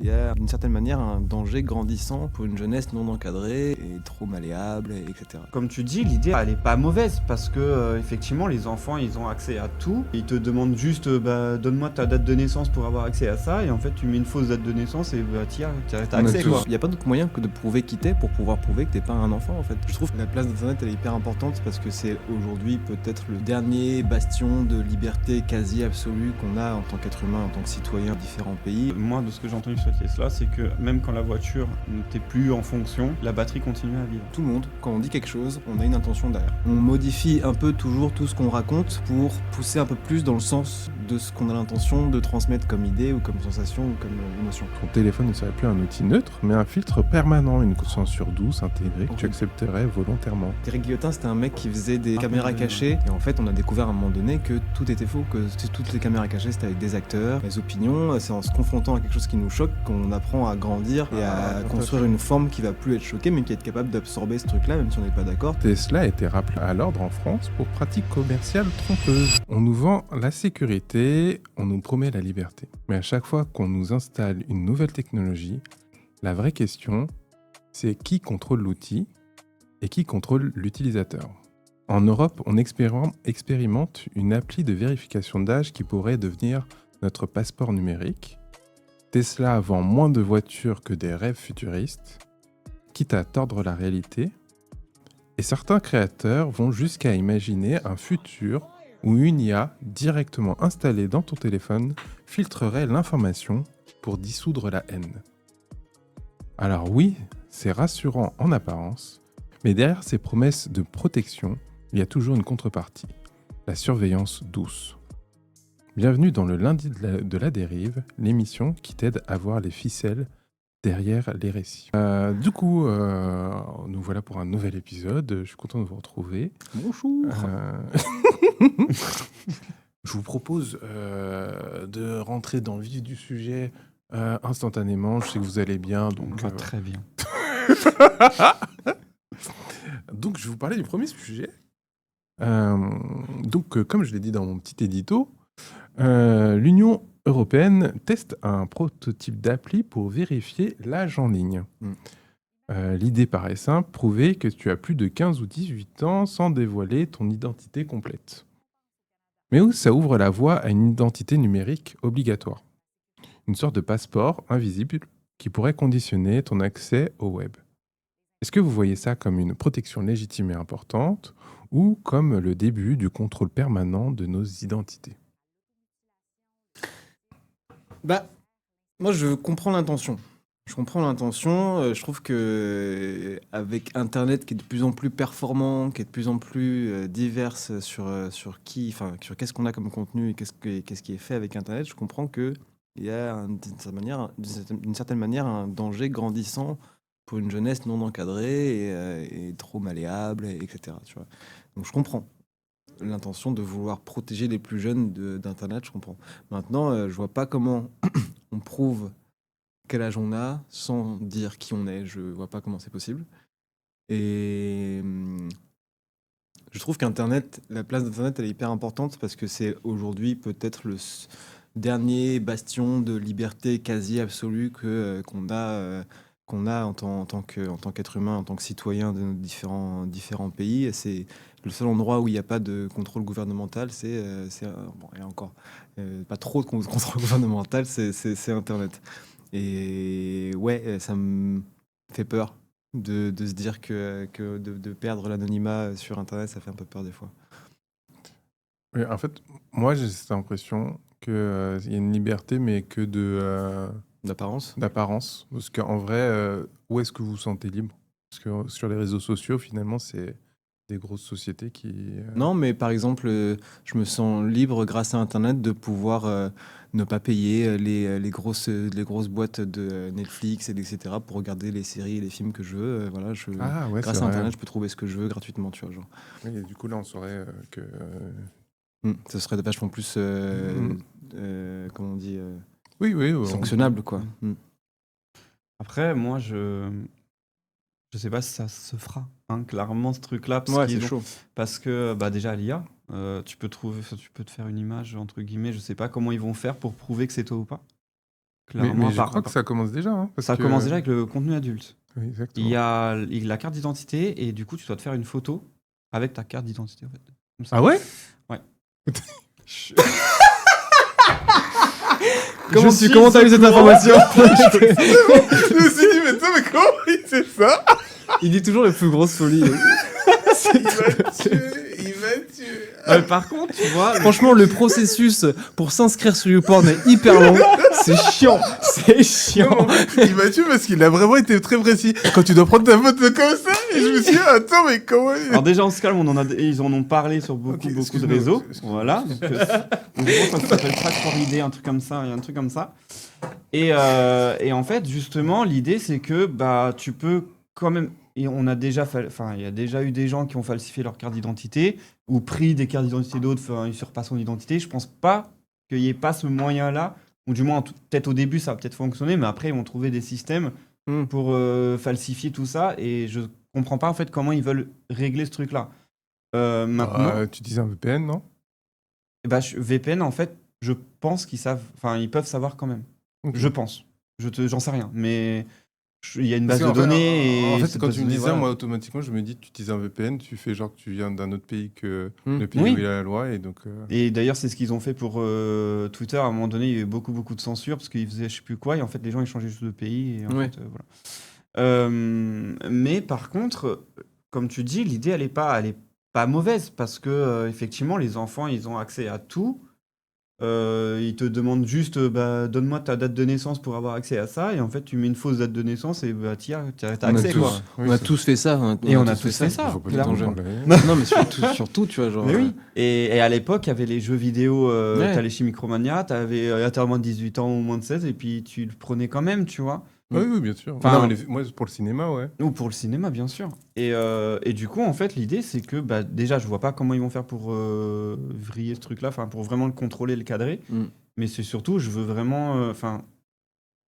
y a d'une certaine manière un danger grandissant pour une jeunesse non encadrée et trop malléable, etc. Comme tu dis, l'idée, elle est pas mauvaise parce que effectivement, les enfants, ils ont accès à tout. Ils te demandent juste, donne-moi ta date de naissance pour avoir accès à ça. Et en fait, tu mets une fausse date de naissance et tiens, t'as accès, quoi. Il n'y a pas d'autre moyen que de prouver qui t'es pour pouvoir prouver que t'es pas un enfant en fait. Je trouve que la place d'Internet elle est hyper importante parce que c'est aujourd'hui peut-être le dernier bastion de liberté quasi absolue qu'on a en tant qu'être humain, en tant que citoyen de différents pays. Moi, de ce que j'ai entendu sur Tesla, c'est que même quand la voiture n'était plus en fonction, la batterie continue à vivre. Tout le monde, quand on dit quelque chose, on a une intention derrière. On modifie un peu toujours tout ce qu'on raconte pour pousser un peu plus dans le sens de ce qu'on a l'intention de transmettre comme idée ou comme sensation ou comme émotion. Ton téléphone ne serait plus un outil neutre, mais un filtre permanent, une censure douce, intégrée, que tu accepterais volontairement. Eric Guillotin, c'était un mec qui faisait des caméras cachées. Et en fait, on a découvert à un moment donné que tout était faux, que toutes les caméras cachées, c'était avec des acteurs, des opinions. C'est en se confrontant à quelque chose qui nous choque qu'on apprend à grandir et à construire une forme qui va plus être choquée, mais qui va être capable d'absorber ce truc-là, même si on n'est pas d'accord. Tesla a été rappelé à l'ordre en France pour pratiques commerciales trompeuses. On nous vend la sécurité, on nous promet la liberté. Mais à chaque fois qu'on nous installe une nouvelle technologie, la vraie question, c'est qui contrôle l'outil et qui contrôle l'utilisateur. En Europe, on expérimente une appli de vérification d'âge qui pourrait devenir notre passeport numérique. Tesla vend moins de voitures que des rêves futuristes, quitte à tordre la réalité. Et certains créateurs vont jusqu'à imaginer un futur où une IA directement installée dans ton téléphone filtrerait l'information pour dissoudre la haine. Alors oui, c'est rassurant en apparence, mais derrière ces promesses de protection, il y a toujours une contrepartie, la surveillance douce. Bienvenue dans le lundi de la dérive, l'émission qui t'aide à voir les ficelles derrière les récits. Nous voilà pour un nouvel épisode. Je suis content de vous retrouver. Bonjour. Je vous propose de rentrer dans le vif du sujet instantanément. Je sais que vous allez bien. On va très bien. Donc, je vais vous parler du premier sujet. Comme je l'ai dit dans mon petit édito, l'Union européenne teste un prototype d'appli pour vérifier l'âge en ligne. L'idée paraît simple, prouver que tu as plus de 15 ou 18 ans sans dévoiler ton identité complète. Mais où ça ouvre la voie à une identité numérique obligatoire. Une sorte de passeport invisible qui pourrait conditionner ton accès au web. Est-ce que vous voyez ça comme une protection légitime et importante ou comme le début du contrôle permanent de nos identités ? Moi je comprends l'intention. Je trouve que avec Internet qui est de plus en plus performant, qui est de plus en plus diverse sur qu'est-ce qu'on a comme contenu et qu'est-ce qui est fait avec Internet, je comprends que il y a d'une certaine manière un danger grandissant pour une jeunesse non encadrée et trop malléable, etc. Tu vois. Donc je comprends l'intention de vouloir protéger les plus jeunes d'Internet, je comprends. Maintenant, je vois pas comment on prouve quel âge on a sans dire qui on est. Je vois pas comment c'est possible. Et je trouve qu'Internet, la place d'Internet, elle est hyper importante parce que c'est aujourd'hui peut-être le dernier bastion de liberté quasi absolue qu'on a en tant qu'être humain, en tant que citoyen de nos différents pays. Et c'est le seul endroit où il n'y a pas de contrôle gouvernemental, et encore, pas trop de contrôle gouvernemental, c'est Internet. Et ouais, ça me fait peur de se dire que de perdre l'anonymat sur Internet, ça fait un peu peur des fois. Oui, en fait, moi j'ai cette impression qu'il y a une liberté, mais que D'apparence. d'apparence. Parce qu'en vrai, où est-ce que vous vous sentez libre ? Parce que sur les réseaux sociaux, finalement, c'est des grosses sociétés qui... Non, mais par exemple, je me sens libre grâce à Internet de pouvoir ne pas payer les grosses boîtes de Netflix, etc. pour regarder les séries et les films que je veux. Voilà, Ah ouais, grâce c'est à vrai. Internet, je peux trouver ce que je veux gratuitement, tu vois, genre. Oui, et du coup, là, on saurait que... Ce serait vachement plus, comment on dit, Oui, sanctionnable, quoi. Après, moi, je sais pas si ça se fera, hein, clairement, ce truc-là. Ouais, c'est chaud. Parce que déjà, l'IA, tu peux te faire une image, entre guillemets, je sais pas comment ils vont faire pour prouver que c'est toi ou pas. Clairement, Mais je crois que ça commence déjà. Hein, parce ça que- commence déjà avec le contenu adulte. Oui, Il exactement. y a la carte d'identité et du coup, tu dois te faire une photo avec ta carte d'identité. En fait. Comme ça. Ah ouais Ouais. Comment t'as eu cette information? Je me suis dit, mais attends, mais comment il sait ça? Il dit toujours les plus grosses folies. Il va tuer. Par contre, tu vois, Franchement, le processus pour s'inscrire sur YouPorn est hyper long. C'est chiant. C'est chiant. Non, en fait, il m'a tué parce qu'il a vraiment été très précis. Quand tu dois prendre ta photo comme ça, et je me suis dit, attends, mais comment alors déjà on se calme, ils en ont parlé sur beaucoup Ok, de excuse-moi, réseaux. excuse-moi. Voilà. Donc, je pense que ça s'appelle Track for ID, un truc comme ça, il y a un truc comme ça. Et en fait, justement, l'idée c'est que bah tu peux quand même. Et on a déjà, il y a déjà eu des gens qui ont falsifié leur carte d'identité ou pris des cartes d'identité d'autres, une usurpation d'identité. Je pense pas qu'il n'y ait pas ce moyen-là, ou du moins peut-être au début ça va peut-être fonctionner, mais après ils vont trouver des systèmes pour falsifier tout ça. Et je comprends pas en fait comment ils veulent régler ce truc-là. Maintenant, Tu disais un VPN, non? VPN en fait, je pense qu'ils savent, ils peuvent savoir quand même. Ok. Je pense. J'en sais rien, mais il y a une Parce base de qu'en fait, données. En et fait, cette quand base tu de me dis données, ça, voilà. moi, automatiquement, je me dis, tu utilises un VPN, tu fais genre que tu viens d'un autre pays que Hmm. le pays Oui. où il y a la loi. Et donc, Et d'ailleurs, c'est ce qu'ils ont fait pour Twitter. À un moment donné, il y a eu beaucoup de censure parce qu'ils faisaient je sais plus quoi. Et en fait, les gens, ils changeaient juste de pays. Et en Ouais. fait, voilà. Mais par contre, comme tu dis, l'idée, elle est pas mauvaise parce que, effectivement, les enfants, ils ont accès à tout. Ils te demandent juste, donne-moi ta date de naissance pour avoir accès à ça. Et en fait, tu mets une fausse date de naissance et t'as accès, quoi. On a tous fait ça. Et on a tous fait ça. il faut pas clairement. le temps jeune. Non, mais surtout, tu vois, genre. Mais oui. Et à l'époque, il y avait les jeux vidéo, Ouais. t'allais chez Micromania, t'avais moins de 18 ans ou moins de 16, et puis tu le prenais quand même, tu vois. Oui, bien sûr. Enfin, Non, mais moi, pour le cinéma, ouais. Ou pour le cinéma, bien sûr. Et du coup, en fait, l'idée, c'est que déjà, je vois pas comment ils vont faire pour vriller ce truc-là, pour vraiment le contrôler, le cadrer. Mm. Mais c'est surtout, je veux vraiment.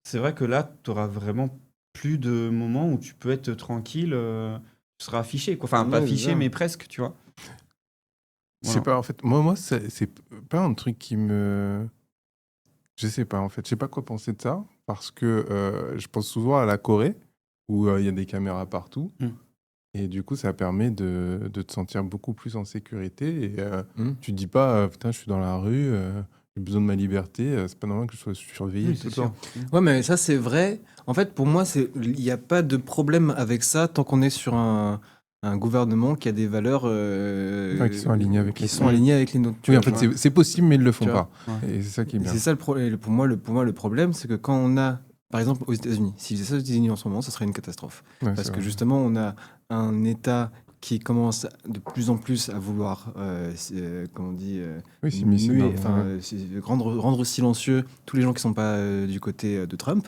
C'est vrai que là, tu auras vraiment plus de moments où tu peux être tranquille, tu seras affiché, quoi. Enfin, pas Ouais, affiché, c'est ça. mais presque, tu vois. Je sais Voilà. pas, en fait, moi c'est pas un truc qui me... Je sais pas, en fait. Je sais pas quoi penser de ça, parce que je pense souvent à la Corée, où il y a des caméras partout. Mm. Et du coup, ça permet de te sentir beaucoup plus en sécurité. Et Mm. tu te dis pas, putain, je suis dans la rue, j'ai besoin de ma liberté, c'est pas normal que je sois surveillé Oui, tout c'est le sûr. temps. Ouais, mais ça, c'est vrai. En fait, pour moi, il n'y a pas de problème avec ça tant qu'on est sur un gouvernement qui a des valeurs Ouais, qui sont alignées avec qui les sont tiennes. alignées avec les nôtres. tu Oui, en vois, fait, genre. c'est possible, mais ils le font Tu pas. vois. Ouais. Et c'est ça qui est Et bien. c'est ça pour moi, le problème, c'est que quand on a, par exemple, aux États-Unis, s'ils faisaient ça aux États-Unis en ce moment, ça serait une catastrophe. Ouais, Parce c'est que vrai. justement, on a un État qui commence de plus en plus à vouloir, comment on dit, Oui, c'est missile, muer, non, enfin, ouais. rendre silencieux tous les gens qui ne sont pas du côté de Trump.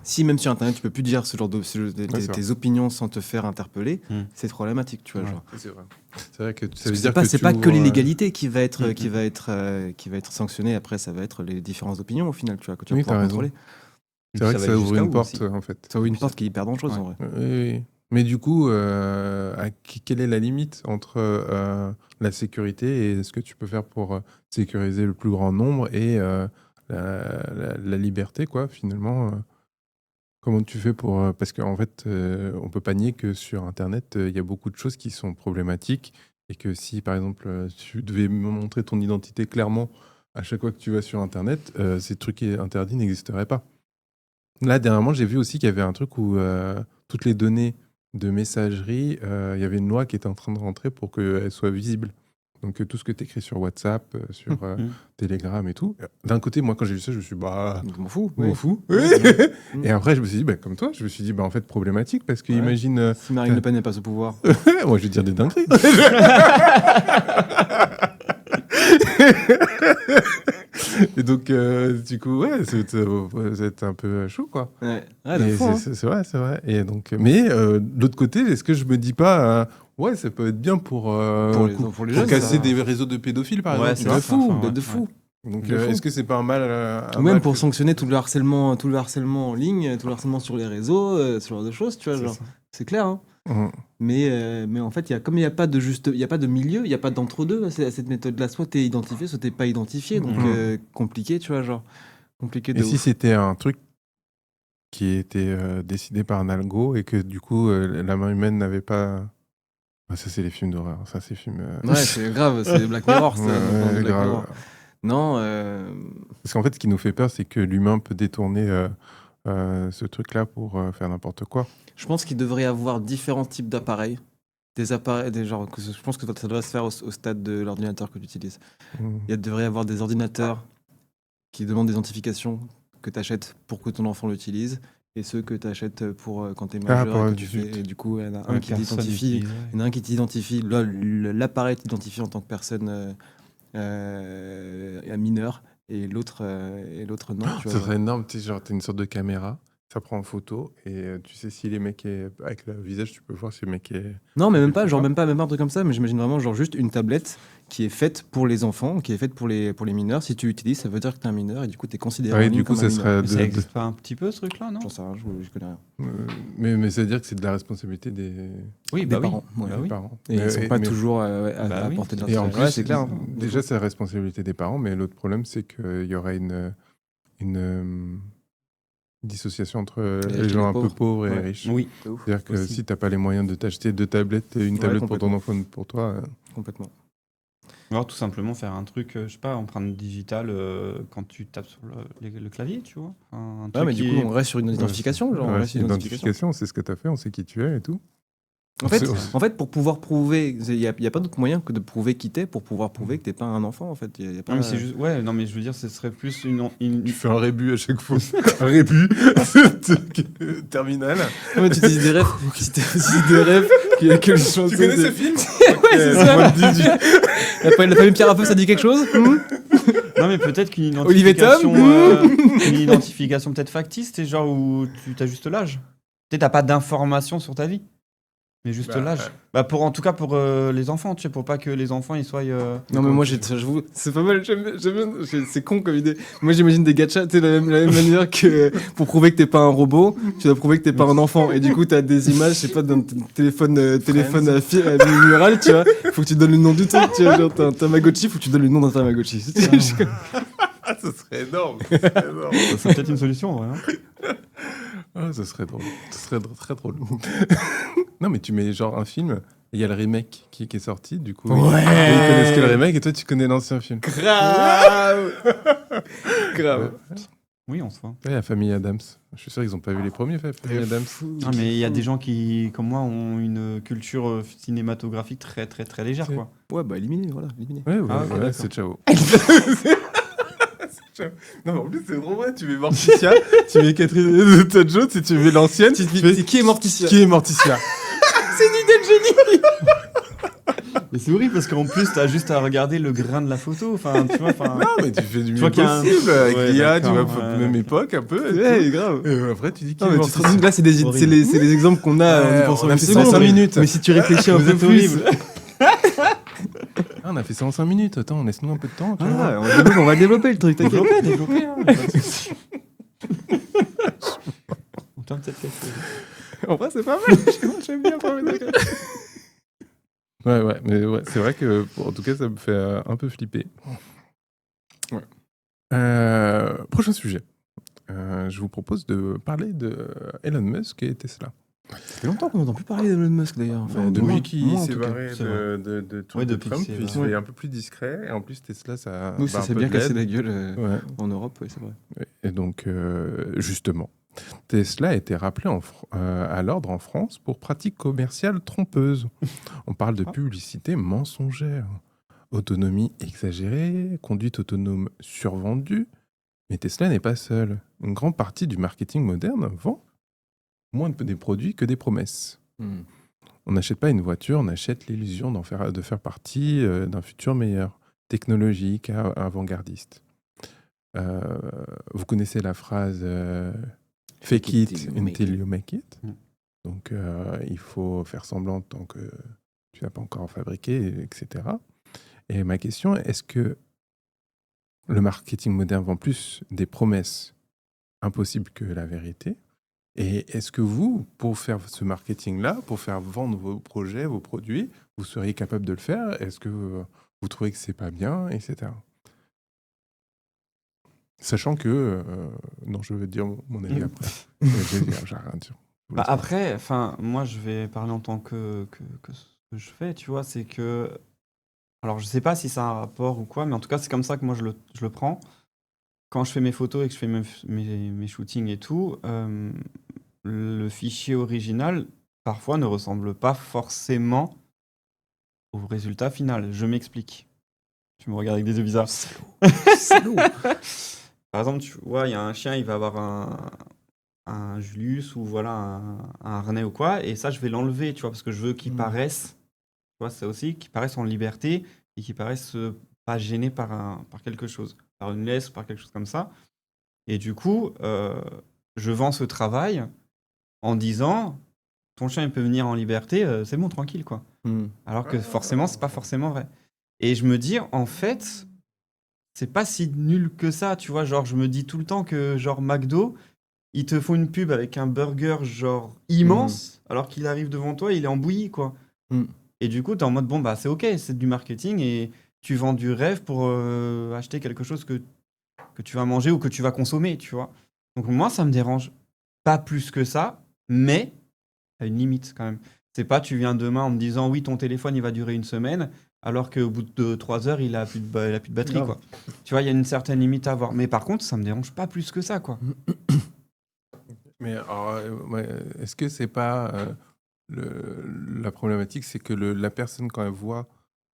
Si même sur Internet, tu peux plus dire ce genre tes opinions sans te faire interpeller, c'est problématique, tu vois. Ouais, genre. c'est vrai. C'est vrai que ça Parce veut que dire c'est tu pas que ouvres, l'illégalité qui va être, Mhm. qui va être sanctionnée. Après, ça va être les différentes opinions au final, tu vois, que tu vas Oui, pouvoir t'as raison. contrôler. C'est vrai que va ça aller ouvre jusqu'à une où porte, aussi. en fait. Ça ouvre une puis porte qui est hyper dangereuse Ouais. en vrai. Oui. Mais du coup, quelle est la limite entre la sécurité et ce que tu peux faire pour sécuriser le plus grand nombre et la liberté, quoi, finalement comment tu fais pour... parce qu'en fait, on peut pas nier que sur Internet, il y a beaucoup de choses qui sont problématiques et que si, par exemple, tu devais me montrer ton identité clairement à chaque fois que tu vas sur Internet, ces trucs interdits n'existeraient pas. Là, dernièrement, j'ai vu aussi qu'il y avait un truc où toutes les données de messagerie, il y avait une loi qui était en train de rentrer pour qu'elles soient visibles. Donc tout ce que tu écris sur WhatsApp, sur Telegram et tout. D'un côté, moi, quand j'ai vu ça, je me suis dit, bah, Je m'en fous. je m'en fous. Et après, je me suis dit, bah, comme toi, je me suis dit, bah, en fait, problématique, parce que Ouais. imagine... Si Marine Le Pen n'est pas au pouvoir. moi, je vais dire des dingueries. Et donc, du coup, ouais, c'est un peu chaud, quoi. Ouais, de Et fou, hein. c'est vrai, c'est vrai. Et donc, mais de l'autre côté, est-ce que je me dis pas, ouais, ça peut être bien pour Pour les jeunes, casser ça. des réseaux de pédophiles, par Ouais, exemple. c'est tu vois. De fou, Enfin, ouais. de fou. Donc, de fou. est-ce que c'est pas un mal Ou même pour sanctionner tout le harcèlement en ligne, tout le harcèlement sur les réseaux, ce genre de choses, tu vois. C'est Genre. ça. C'est clair, hein. Mais en fait, comme il n'y a pas de il y a pas de milieu, il n'y a pas d'entre-deux à cette méthode-là. Soit tu es identifié, soit tu n'es pas identifié. Donc, compliqué, tu vois, genre. Compliqué de Et si ouf. c'était un truc qui était décidé par un algo et que du coup la main humaine n'avait pas. Ah, ça, c'est les films d'horreur. Ça, c'est les films. Ouais, c'est grave, c'est Black Mirror, ça. Ouais, dans Black grave. Mirror. Non, Parce qu'en fait, ce qui nous fait peur, c'est que l'humain peut détourner ce truc-là pour faire n'importe quoi. je pense qu'il devrait y avoir différents types d'appareils. Des appareils, je pense que ça doit se faire au stade de l'ordinateur que tu utilises. Mm. Il devrait y avoir des ordinateurs qui demandent des identifications que tu achètes pour que ton enfant l'utilise et ceux que tu achètes pour quand tu es Ah, majeur pour et que tu adulte. fais. Et du coup, il y en a un Ouais, qui personne t'identifie. utilise, ouais. Il y en a un qui t'identifie, l'appareil t'identifie en tant que personne mineur et l'autre non. Tu Ça vois. serait énorme, tu sais, genre, t'as une sorte de caméra, ça prend en photo et tu sais si les mecs avec le visage, tu peux voir si le mec est. Non, mais même pas, Tu vois même pas un truc comme ça, mais j'imagine vraiment genre juste une tablette qui est faite pour les enfants, qui est faite pour les mineurs. Si tu l'utilises, ça veut dire que t'es un mineur et du coup t'es considéré Ouais, en ligne du coup, comme un ça mineur. serait Mais ça existe pas un petit peu, ce truc-là, non? J'en sais rien, je connais rien. mais ça veut dire que c'est de la responsabilité des Oui, Des parents, ouais. Bah oui. parents. Et ils sont pas toujours à Bah oui, portée de c'est Et leur en trait. plus, Ouais, c'est clair. déjà, c'est la responsabilité des parents, mais l'autre problème, c'est qu'il y aurait une dissociation entre Les les riches et gens les un peu pauvres. pauvres et Ouais. riches. Oui, C'est ouf. C'est-à-dire que Aussi. si t'as pas les moyens de t'acheter 2 tablettes et une Ouais, tablette pour ton complètement. enfant, une pour toi, Complètement. alors tout simplement faire un truc, je sais pas, empreinte digitale quand tu tapes sur le clavier, tu vois. Un Ouais, truc mais du qui coup, est- on reste sur une identification. Genre, on ouais, reste sur une identification. identification, on sait ce que t'as fait, on sait qui tu es et tout. En fait, C'est- pour pouvoir prouver, il n'y a pas d'autre moyen que de prouver qui t'es pour pouvoir prouver que t'es pas un enfant. En fait, il y a pas. Non, mais c'est juste. Ouais, non, mais je veux dire, ce serait plus Tu fais un rébut à chaque fois. Un rébut terminal. Ouais, mais tu utilises des rêves. Tu utilises des rêves que les chansons. Tu connais ce film Ouais, c'est ça. La famille Pierre Rafeu, ça dit quelque chose Non, mais peut-être qu'une Olivier Tom identification, une identification peut-être factice, c'est genre où tu as juste l'âge. Tu sais, t'as pas d'informations sur ta vie, mais juste Bah, l'âge. Bah en tout cas pour les enfants, tu sais, pour pas que les enfants ils soient. Non, mais moi, j'avoue, c'est pas mal. J'aime bien, c'est con comme idée. Moi, j'imagine des gachas, tu sais, la même manière que pour prouver que t'es pas un robot, tu dois prouver que t'es pas un enfant. Et du coup, t'as des images, je sais pas, dans ton téléphone à mural, tu vois. Faut que tu donnes le nom du truc, tu vois. Genre, t'as un Tamagotchi, faut que tu donnes le nom d'un Tamagotchi. Ah, ça serait énorme. Ça serait énorme. C'est peut-être une solution, ouais. Hein. Ah, ça serait drôle. Ça serait très drôle. Non, mais tu mets genre un film, et il y a le remake qui est sorti, du coup. Ouais. Ils connaissent que le remake et toi, tu connais l'ancien film. Grave. Grave. Oui, on se voit. Ouais, la famille Adams. Je suis sûr qu'ils ont pas vu les premiers famille Adams. Ah, mais il y a des gens qui, comme moi, ont une culture cinématographique très très très légère, C'est- quoi. Ouais, bah, éliminé, voilà, éliminé. Ouais, Ah, ok, voilà, d'accord. c'est ciao. Non, mais en plus, c'est trop vrai. Tu mets Morticia, tu mets Catherine Zeta-Jones et tu mets l'ancienne. Tu fais Qui est Morticia qui est Morticia. Mais c'est horrible parce qu'en plus, t'as juste à regarder le grain de la photo. Enfin, tu vois, enfin. Non, mais tu fais du Tu mieux vois qu'il y a un- possible avec Ouais, l'IA, tu d'accord, vois, ouais, même d'accord. époque un peu. et Ouais, tout. grave. Et après, tu dis qui Non, est mais tu te rends Morticia. compte, là, c'est des Horrible. c'est les exemples qu'on a, Ouais, on pense on en a une fait seconde, 105 mais- minutes. Mais si tu réfléchis un Vous peu êtes plus. horrible. Ah, on a fait ça en 5 minutes. Attends, laisse-nous un peu de temps. Tu vois. Ah, on va développer le truc, t'inquiète. Développer, hein, y a pas de souci. On tente peut-être quelque chose. En vrai, c'est pas mal. J'aime bien pas Ouais, mais ouais, c'est vrai que, en tout cas, ça me fait un peu flipper. Ouais. Prochain sujet. Je vous propose de parler de Elon Musk et Tesla. Ça fait longtemps qu'on n'entend plus parler d'Elon Musk d'ailleurs. Enfin, Depuis moi- qu'il moi, en s'est tout cas. barré c'est vrai. de Ouais, de depuis Trump, qu'il s'est il se barré. fait un peu plus discret. Et en plus, Tesla, ça Oui, bat ça un s'est peu bien de cassé l'aide. la gueule Ouais. en Europe, oui, c'est vrai. Et donc, justement, Tesla a été rappelé à l'ordre en France pour pratiques commerciales trompeuses. On parle de publicité mensongère, autonomie exagérée, conduite autonome survendue. Mais Tesla n'est pas seul. Une grande partie du marketing moderne vend moins des produits que des promesses. On n'achète pas une voiture, on achète l'illusion de faire partie d'un futur meilleur, technologique, avant-gardiste. Vous connaissez la phrase fake it until you make it. Mm. Donc, il faut faire semblant tant que tu n'as pas encore fabriqué, etc. Et ma question, est-ce que le marketing moderne vend plus des promesses impossibles que la vérité, Et est-ce que vous, pour faire ce marketing-là, pour faire vendre vos projets, vos produits, vous seriez capable de le faire? Est-ce que vous trouvez que c'est pas bien, etc. Sachant que... non, je vais te dire mon avis après. J'ai rien à dire. Je vous Bah laisse parler. après, enfin, moi je vais parler en tant que ce que je fais, tu vois, c'est que. Alors je sais pas si ça a un rapport ou quoi, mais en tout cas c'est comme ça que moi je le prends. Quand je fais mes photos et que je fais mes shootings et tout, le fichier original, parfois, ne ressemble pas forcément au résultat final. Je m'explique. Tu me regardes avec des yeux bizarres. Salaud. Par exemple, tu vois, il y a un chien, il va avoir un Julius ou voilà, un harnais ou quoi, et ça, je vais l'enlever, tu vois, parce que je veux qu'il paraisse, tu vois, ça aussi, qu'il paraisse en liberté et qu'il paraisse pas gêné par quelque chose, par une laisse, par quelque chose comme ça. Et du coup, je vends ce travail en disant, ton chien, il peut venir en liberté, c'est bon, tranquille, quoi. Alors que forcément, c'est pas forcément vrai. Et je me dis, en fait, c'est pas si nul que ça, tu vois. Genre, je me dis tout le temps que, genre, McDo, ils te font une pub avec un burger, genre, immense, alors qu'il arrive devant toi, il est en bouillie, quoi. Et du coup, t'es en mode, bon, bah, c'est ok, c'est du marketing et tu vends du rêve pour acheter quelque chose que tu vas manger ou que tu vas consommer, tu vois. Donc, moi, ça me dérange pas plus que ça, mais à une limite quand même. C'est pas tu viens demain en me disant oui, ton téléphone il va durer une semaine, alors qu'au bout de 3 heures il a plus il a plus de batterie, Grave. quoi. Tu vois, il y a une certaine limite à avoir. Mais par contre, ça me dérange pas plus que ça, quoi. Mais alors, ouais, est-ce que c'est pas la problématique, c'est que la personne quand elle voit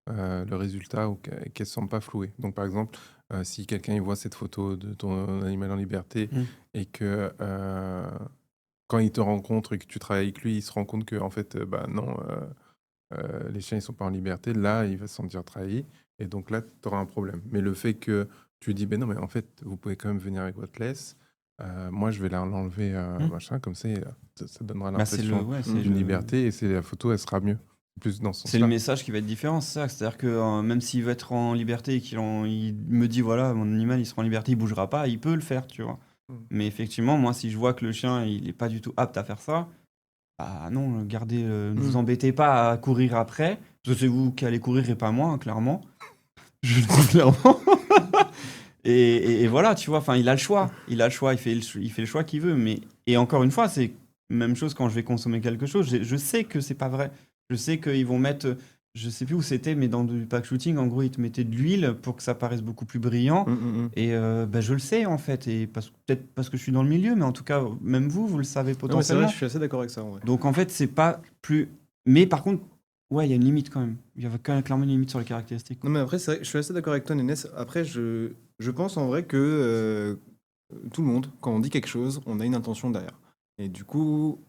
le résultat ou qu'elle se sent pas flouée. Donc par exemple, si quelqu'un il voit cette photo de ton animal en liberté et que quand il te rencontre et que tu travailles avec lui, il se rend compte que en fait, bah non, les chiens ils sont pas en liberté. Là, il va se sentir trahi et donc là, tu auras un problème. Mais le fait que tu lui dis, ben non, mais en fait, vous pouvez quand même venir avec votre laisse. Moi, je vais l'enlever, machin, comme ça, ça donnera Bah, c'est le, l'impression ouais, c'est d'une le, liberté et la photo, elle sera mieux. Plus dans ce c'est le sens-là. message qui va être différent, c'est ça. C'est-à-dire que même s'il veut être en liberté et il me dit voilà, mon animal il sera en liberté, il bougera pas, il peut le faire, tu vois. Mais effectivement, moi, si je vois que le chien il est pas du tout apte à faire ça, bah non, gardez, ne vous embêtez pas à courir après, parce que c'est vous qui allez courir et pas moi, hein, clairement. Je le dis clairement. Et voilà, tu vois, enfin, il a le choix. Il a le choix, il fait le choix qu'il veut. Mais, et encore une fois, c'est même chose quand je vais consommer quelque chose. Je sais que c'est pas vrai. Je sais qu'ils vont mettre, je sais plus où c'était, mais dans du pack shooting, en gros, ils te mettaient de l'huile pour que ça paraisse beaucoup plus brillant. Et bah, je le sais, en fait. Et peut-être parce que je suis dans le milieu, mais en tout cas, même vous, vous le savez Non, mais c'est vrai, potentiellement. je suis assez d'accord avec ça, en vrai. Donc, en fait, c'est pas plus. Mais par contre, ouais, il y a une limite quand même. Il y a quand même clairement une limite sur les caractéristiques. Non, mais après, c'est vrai, je suis assez d'accord avec toi, Nénès. Après, je pense en vrai que tout le monde, quand on dit quelque chose, on a une intention derrière. Et du coup,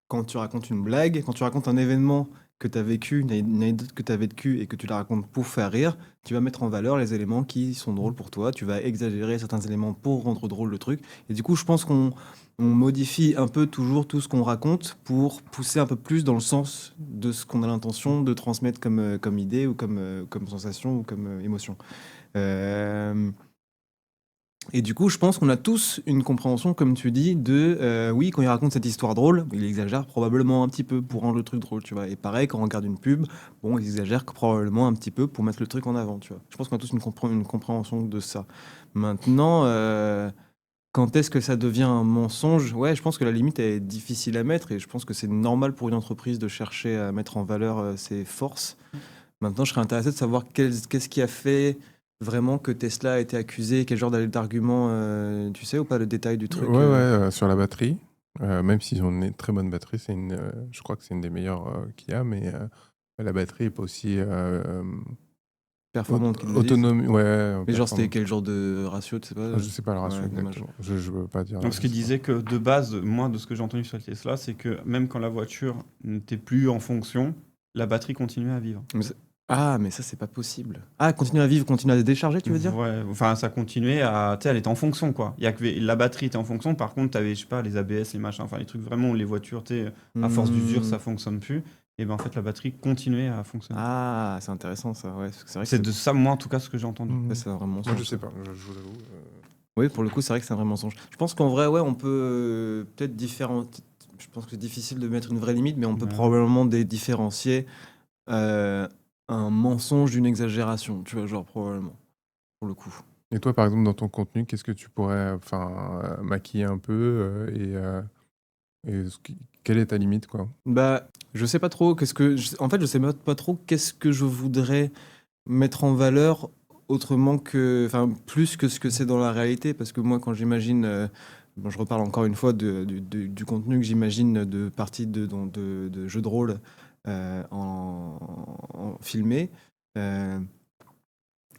quand tu racontes une blague, quand tu racontes un événement que tu as vécu, une anecdote que tu as vécue et que tu la racontes pour faire rire, tu vas mettre en valeur les éléments qui sont drôles pour toi. Tu vas exagérer certains éléments pour rendre drôle le truc. Et du coup, je pense qu'on modifie un peu toujours tout ce qu'on raconte pour pousser un peu plus dans le sens de ce qu'on a l'intention de transmettre comme idée ou comme sensation ou comme émotion. Euh, et du coup, je pense qu'on a tous une compréhension, comme tu dis, de oui, quand il raconte cette histoire drôle, il exagère probablement un petit peu pour rendre le truc drôle, tu vois. Et pareil, quand on regarde une pub, bon, il exagère probablement un petit peu pour mettre le truc en avant, tu vois. Je pense qu'on a tous une compréhension de ça. Maintenant, quand est-ce que ça devient un mensonge? Ouais, je pense que la limite est difficile à mettre et je pense que c'est normal pour une entreprise de chercher à mettre en valeur ses forces. Maintenant, je serais intéressé de savoir qu'est-ce qui a fait vraiment que Tesla a été accusé, quel genre d'argument, tu sais ou pas le détail du truc? Ouais, sur la batterie. Même s'ils ont une très bonne batterie, je crois que c'est une des meilleures qu'il y a, mais la batterie est pas aussi Performante qu'ils le disent. autonome. Ouais, Mais genre, c'était performante. quel genre de ratio, tu sais pas? Je sais pas le ratio Ouais, dommage. exactement. Je veux pas dire. Donc, ce qu'il disait que de base, moi, de ce que j'ai entendu sur le Tesla, c'est que même quand la voiture n'était plus en fonction, la batterie continuait à vivre. Ah, mais ça, c'est pas possible. Ah, continuer à vivre, continuer à se décharger, tu veux dire? Ouais, enfin, ça continuait à. Tu sais, elle était en fonction, quoi. Il y a que la batterie était en fonction, par contre, tu avais, je sais pas, les ABS, les machins, enfin, les trucs vraiment où les voitures, tu sais, à force d'usure, ça fonctionne plus. Et ben en fait, la batterie continuait à fonctionner. Ah, c'est intéressant ça, ouais. Parce que c'est vrai que C'est de ça, moi, en tout cas, ce que j'ai entendu. ouais, c'est vraiment Moi, je sais pas. Je vous avoue. Oui, pour le coup, c'est vrai que c'est un vrai mensonge. Je pense qu'en vrai, ouais, on peut peut-être différencier. Je pense que c'est difficile de mettre une vraie limite, mais on peut Ouais. probablement différencier un mensonge d'une exagération, tu vois, genre probablement, pour le coup. Et toi, par exemple, dans ton contenu, qu'est-ce que tu pourrais maquiller un peu quelle est ta limite, quoi? Bah, je sais pas trop. En fait, je sais pas trop qu'est-ce que je voudrais mettre en valeur autrement que, enfin, plus que ce que c'est dans la réalité, parce que moi, quand j'imagine, bon, je reparle encore une fois du contenu que j'imagine de parties de jeux de rôle en filmé.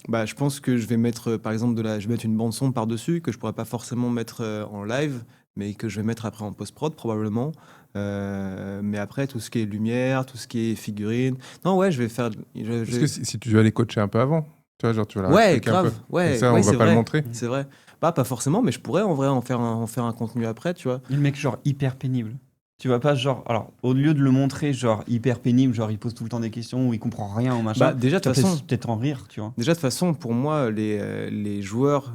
Bah, je pense que je vais mettre, par exemple, je vais mettre une bande son par-dessus que je pourrais pas forcément mettre en live, mais que je vais mettre après en post-prod probablement. Mais après, tout ce qui est lumière, tout ce qui est figurine. Non, ouais, je vais faire. Est-ce que si tu veux aller coacher un peu avant, tu vois, genre tu vas la Ouais, expliquer un peu. grave. Ouais, Et ça, ouais, on va c'est pas le vrai. montrer. C'est vrai. Pas forcément, mais je pourrais en vrai en faire un contenu après, tu vois. Et le mec, genre, hyper pénible. Tu vas pas, genre, alors, au lieu de le montrer, genre, hyper pénible, genre, il pose tout le temps des questions ou il comprend rien au machin, Bah, déjà, de tu vas toute façon, peut-être en rire, tu vois. Déjà, de toute façon, pour moi, les joueurs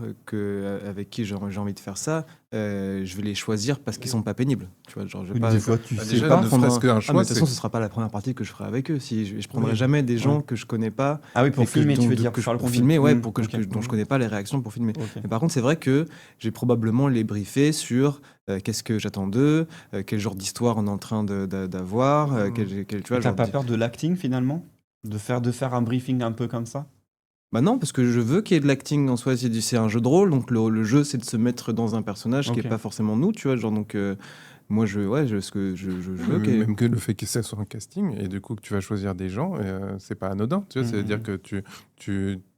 avec qui j'ai envie de faire ça, je vais les choisir parce qu'ils sont pas pénibles. Tu vois, genre, je vais pas. Des fois, tu Bah, sais déjà, pas. ne prendre serait-ce qu'un Ah, mais choix, de toute façon, c'est- ce sera pas la première partie que je ferai avec eux. Si je prendrai Oui. jamais des gens Ouais. que je connais pas. Ah oui, pour et que filmer, tu veux de- dire, que pour je- faire le pour contenu. filmer, ouais, Mmh, pour que ok. dont je connais pas les réactions pour filmer. Ok. Mais par contre, c'est vrai que j'ai probablement les briefer sur qu'est-ce que j'attends d'eux, quel genre d'histoire on est en train d'avoir, tu vois, T'as genre pas peur de l'acting finalement? De faire un briefing un peu comme ça? Bah non, parce que je veux qu'il y ait de l'acting en soi. C'est un jeu de rôle, donc le jeu, c'est de se mettre dans un personnage qui Ok. est pas forcément nous, tu vois. Genre, donc, moi, ce que je veux qu'il y ait- Même que le fait que ça soit un casting et du coup que tu vas choisir des gens, c'est pas anodin. Tu vois, ça veut dire que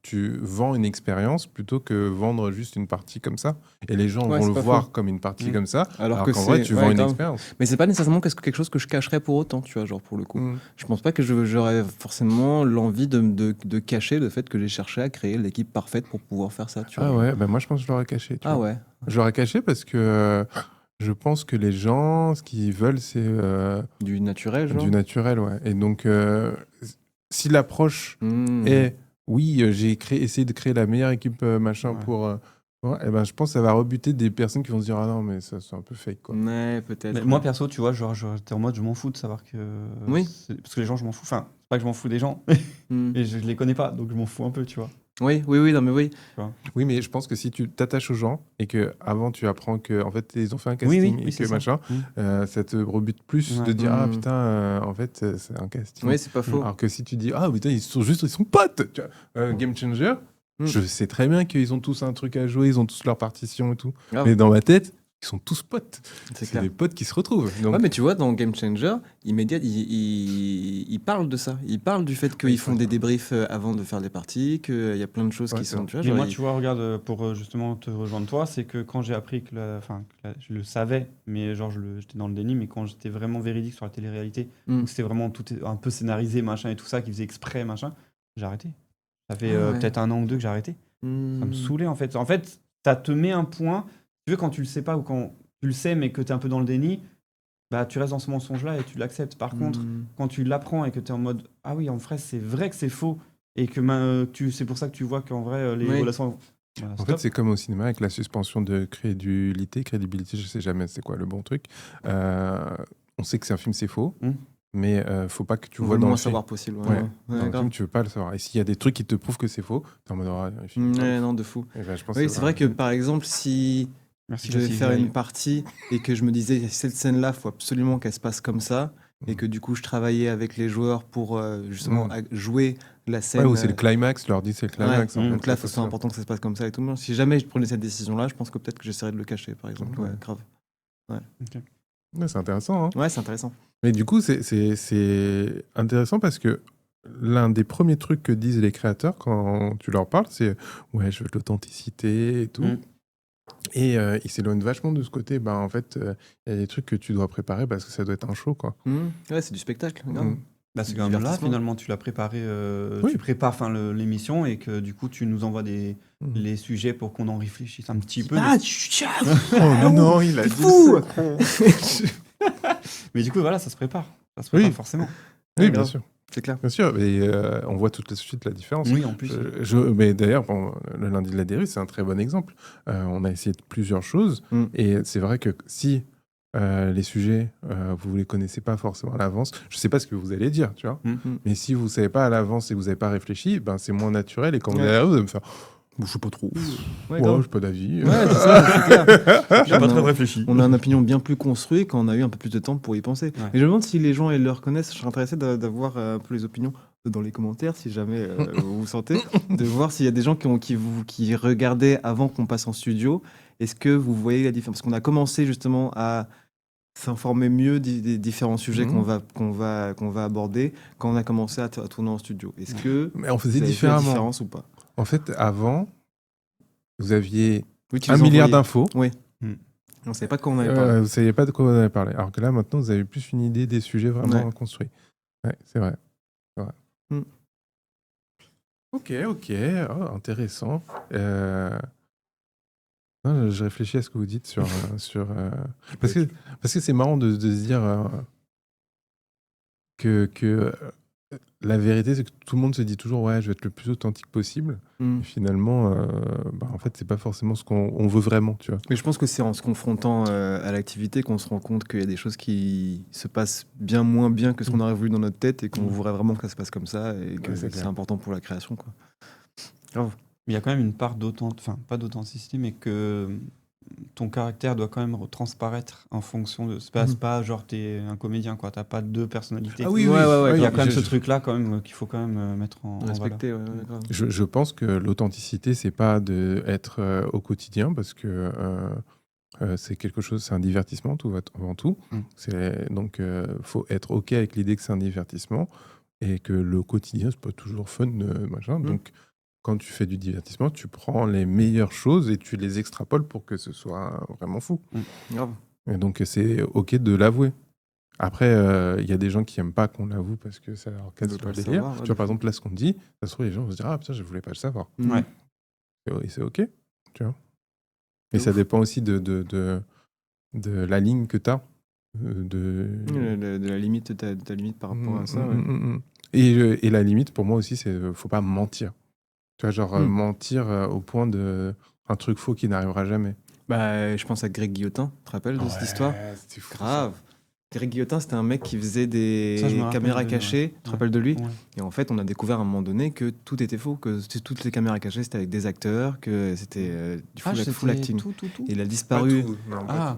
tu vends une expérience plutôt que vendre juste une partie comme ça. Et les gens Ouais, vont c'est le pas voir faux. comme une partie Mm. comme ça, Alors alors que qu'en vrai, c'est- tu ouais, vends une grave. expérience. Mais c'est pas nécessairement quelque chose que je cacherais pour autant, tu vois, genre pour le coup. Mm. Je pense pas que j'aurais forcément l'envie de cacher le fait que j'ai cherché à créer l'équipe parfaite pour pouvoir faire ça, tu vois. Ah ouais, ben moi je pense que je l'aurais caché. Tu Ah vois. ouais. Je l'aurais caché parce que je pense que les gens, ce qu'ils veulent, c'est Du naturel, genre. du naturel, ouais. Et donc, si l'approche Hmm. est, oui, essayé de créer la meilleure équipe machin Ouais. pour, ouais, eh ben, je pense que ça va rebuter des personnes qui vont se dire, ah non, mais ça c'est un peu fake, quoi. Ouais, peut-être. Mais ouais. moi perso, tu vois, genre, t'es en mode je m'en fous de savoir que. Oui. Parce que les gens, je m'en fous. Enfin, c'est pas que je m'en fous des gens, Hmm. et je les connais pas, donc je m'en fous un peu, tu vois. Oui, non, mais oui. Oui, mais je pense que si tu t'attaches aux gens et que avant tu apprends que en fait ils ont fait un casting Oui, et c'est que ça. machin, Mm. ça te rebute plus Ouais. de dire ah Mm. putain en fait c'est un casting. Oui, c'est pas faux. Alors que si tu dis ah putain ils sont potes, tu vois. Game Changer, Mm. je sais très bien qu'ils ont tous un truc à jouer, ils ont tous leur partition et tout, Grave. mais dans ma tête ils sont tous potes. C'est C'est clair. des potes qui se retrouvent. Donc Ouais, mais tu vois, dans Game Changer, ils parlent de ça. Ils parlent du fait qu'ils Oui, font ouais. des débriefs avant de faire des parties, qu'il y a plein de choses Ouais, qui c'est sont. vrai. Tu vois, Mais genre, moi, tu vois, regarde, pour justement te rejoindre toi, c'est que quand j'ai appris que, je le savais, mais genre j'étais dans le déni, mais quand j'étais vraiment véridique sur la télé-réalité, Mm. où c'était vraiment tout un peu scénarisé, machin et tout ça, qui faisait exprès, machin, j'ai arrêté. Ça fait Ah ouais. peut-être 1 an ou 2 que j'ai arrêté. Ça me Mm. saoulait en fait. En fait, ça te met un point. Tu veux, quand tu le sais pas ou quand tu le sais, mais que tu es un peu dans le déni, bah tu restes dans ce mensonge-là et tu l'acceptes. Par contre, Mm. quand tu l'apprends et que tu es en mode ah oui, en vrai, c'est vrai que c'est faux et que c'est pour ça que tu vois qu'en vrai, les Oui. relations. Bah, En stop. fait, c'est comme au cinéma avec la suspension de crédibilité, je sais jamais c'est quoi le bon truc. On sait que c'est un film, c'est faux, Mm. mais faut pas que tu Tu veux vois le dans moins le film. savoir possible. Ouais. Ouais, Dans ouais, le grave. film, tu veux pas le savoir. Et s'il y a des trucs qui te prouvent que c'est faux, t'es en mode le film. Ouais, non, de fou. Et ben, je pense Oui, que c'est vrai que par exemple, si Merci, je devais Jackie faire Villay. une partie et que je me disais cette scène-là, faut absolument qu'elle se passe comme ça, et que du coup je travaillais avec les joueurs pour justement jouer la scène. Ouais, ou c'est le climax, tu leur dis c'est le climax. Ouais, en fait, donc là, c'est c'est important que ça se passe comme ça et tout. Mais si jamais je prenais cette décision-là, je pense que peut-être que j'essaierais de le cacher, par exemple. Ouais. Ouais, grave. Ouais, c'est intéressant. Hein. Ouais, c'est intéressant. Mais du coup, c'est intéressant parce que l'un des premiers trucs que disent les créateurs quand tu leur parles, c'est ouais, je veux de l'authenticité et tout. Mm. Et ils s'éloignent vachement de ce côté. Ben, en fait, il y a des trucs que tu dois préparer parce que ça doit être un show, quoi. Ouais, c'est du spectacle. grave. Mm. Bah, c'est Du quand même là, divertissement. finalement, tu l'as préparé, Oui. tu prépares l'émission et que du coup, tu nous envoies les sujets pour qu'on en réfléchisse un petit peu. Ah, Oh non, il a dit fou. ça. Mais du coup, voilà, ça se prépare. Ça se Oui. prépare forcément. Oui, Ouais, bien grave. sûr. C'est clair. Bien sûr, mais on voit tout de suite la différence. Oui, en plus. Mais d'ailleurs, bon, le lundi de la dérive, c'est un très bon exemple. On a essayé plusieurs choses, et c'est vrai que si les sujets, vous les connaissez pas forcément à l'avance, je sais pas ce que vous allez dire, tu vois, mais si vous savez pas à l'avance et vous avez pas réfléchi, ben c'est moins naturel, et quand vous allez là, vous allez me faire je sais pas trop, Ouais, j'ai pas d'avis. Ouais, c'est ça, c'est clair. J'ai pas très réfléchi. On a une opinion bien plus construite quand on a eu un peu plus de temps pour y penser. Ouais. Et je me demande si les gens ils le reconnaissent. Je serais intéressé d'avoir un peu les opinions dans les commentaires, si jamais vous vous sentez, de voir s'il y a des gens qui regardaient avant qu'on passe en studio. Est-ce que vous voyez la différence? Parce qu'on a commencé justement à s'informer mieux des différents sujets qu'on va aborder quand on a commencé à tourner en studio. Est-ce que Mais on vous faisait avez vu la différemment. différence ou pas? En fait, avant, vous aviez Oui, tu 1 les milliard envoyais. d'infos. Oui. On ne savait pas de quoi on avait parlé. Vous ne saviez pas de quoi on avait parlé. Alors que là, maintenant, vous avez plus une idée des sujets vraiment construits. Ouais, c'est vrai. Ok. Oh, intéressant. Non, je réfléchis à ce que vous dites sur... Parce que c'est marrant de se dire que la vérité, c'est que tout le monde se dit toujours « Ouais, je vais être le plus authentique possible ». Et finalement, en fait, c'est pas forcément ce qu'on veut vraiment, tu vois. Mais je pense que c'est en se confrontant à l'activité qu'on se rend compte qu'il y a des choses qui se passent bien moins bien que ce qu'on aurait voulu dans notre tête et qu'on voudrait vraiment que ça se passe comme ça et que c'est important pour la création, quoi. Grave. Il y a quand même une part pas d'authenticité, mais que ton caractère doit quand même transparaître en fonction de... C'est pas genre t'es un comédien, quoi. T'as pas deux personnalités. Ah oui, Il y a non, quand même ce truc-là quand même qu'il faut quand même mettre en Respecter, valeur. grave. Je pense que l'authenticité, c'est pas d'être au quotidien, parce que c'est quelque chose, c'est un divertissement avant tout. Donc, faut être OK avec l'idée que c'est un divertissement et que le quotidien, c'est pas toujours fun, machin. Donc, quand tu fais du divertissement, tu prends les meilleures choses et tu les extrapoles pour que ce soit vraiment fou. Grave. Et donc, c'est OK de l'avouer. Après, il y a des gens qui n'aiment pas qu'on l'avoue parce que ça leur casse le délire. Tu vois, par exemple, là, ce qu'on dit, ça se trouve, les gens vont se dire « Ah, putain, je voulais pas le savoir. » Ouais. Et c'est OK, tu vois. Et ça dépend aussi de la ligne que tu as. De la limite, de ta limite par rapport à ça. Ouais. Et la limite, pour moi aussi, c'est faut pas mentir. Tu vois, genre mentir au point de un truc faux qui n'arrivera jamais. Bah, je pense à Greg Guillotin. Tu te rappelles de cette histoire? C'était fou, Grave. Greg Guillotin, c'était un mec qui faisait des Ça, je me rappelle caméras de lui, cachées. ouais. Tu te rappelles de lui? Ouais. Et en fait, on a découvert à un moment donné que tout était faux, que toutes les caméras cachées, c'était avec des acteurs, que c'était du full acting. Tout. Et il a disparu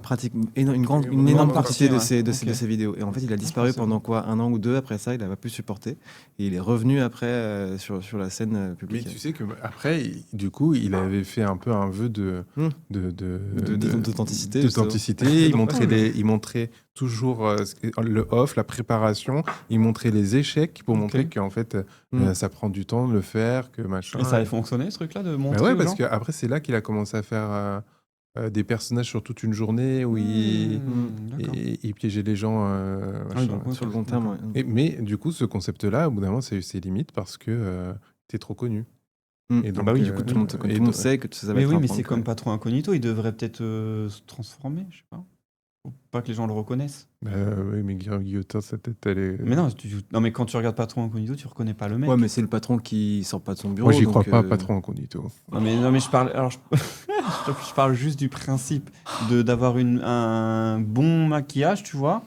pratiquement une énorme quantité de ces vidéos. Et en fait, il a disparu pendant quoi, 1 an ou 2 après ça, il n'a pas pu supporter. Et il est revenu après sur la scène publique. Mais tu sais qu'après, du coup, il avait fait un peu un vœu d'authenticité. D'authenticité. Il montrait toujours le off, la préparation. Il montrait les échecs pour montrer qu'en fait, ça prend du temps de le faire, que machin. Et ça avait fonctionné, ce truc-là, de montrer Ouais, parce qu'après, c'est là qu'il a commencé à faire des personnages sur toute une journée où il piégeait les gens sur le long terme. Ouais. Mais du coup, ce concept-là, au bout d'un moment, ça a eu ses limites parce que t'es trop connu. Et donc, du coup, tout le monde sait que ça va être. Mais oui, mais c'est comme Patron Incognito, il devrait peut-être se transformer, je sais pas. Faut pas que les gens le reconnaissent. Oui, mais Guillotin, sa tête, elle est... Mais non, mais quand tu regardes Patron Incognito, tu reconnais pas le mec. Ouais, mais c'est le patron qui sort pas de son bureau. Moi, j'y crois pas, Patron Incognito. Non, mais je parle... Alors, je parle juste du principe d'avoir un bon maquillage, tu vois,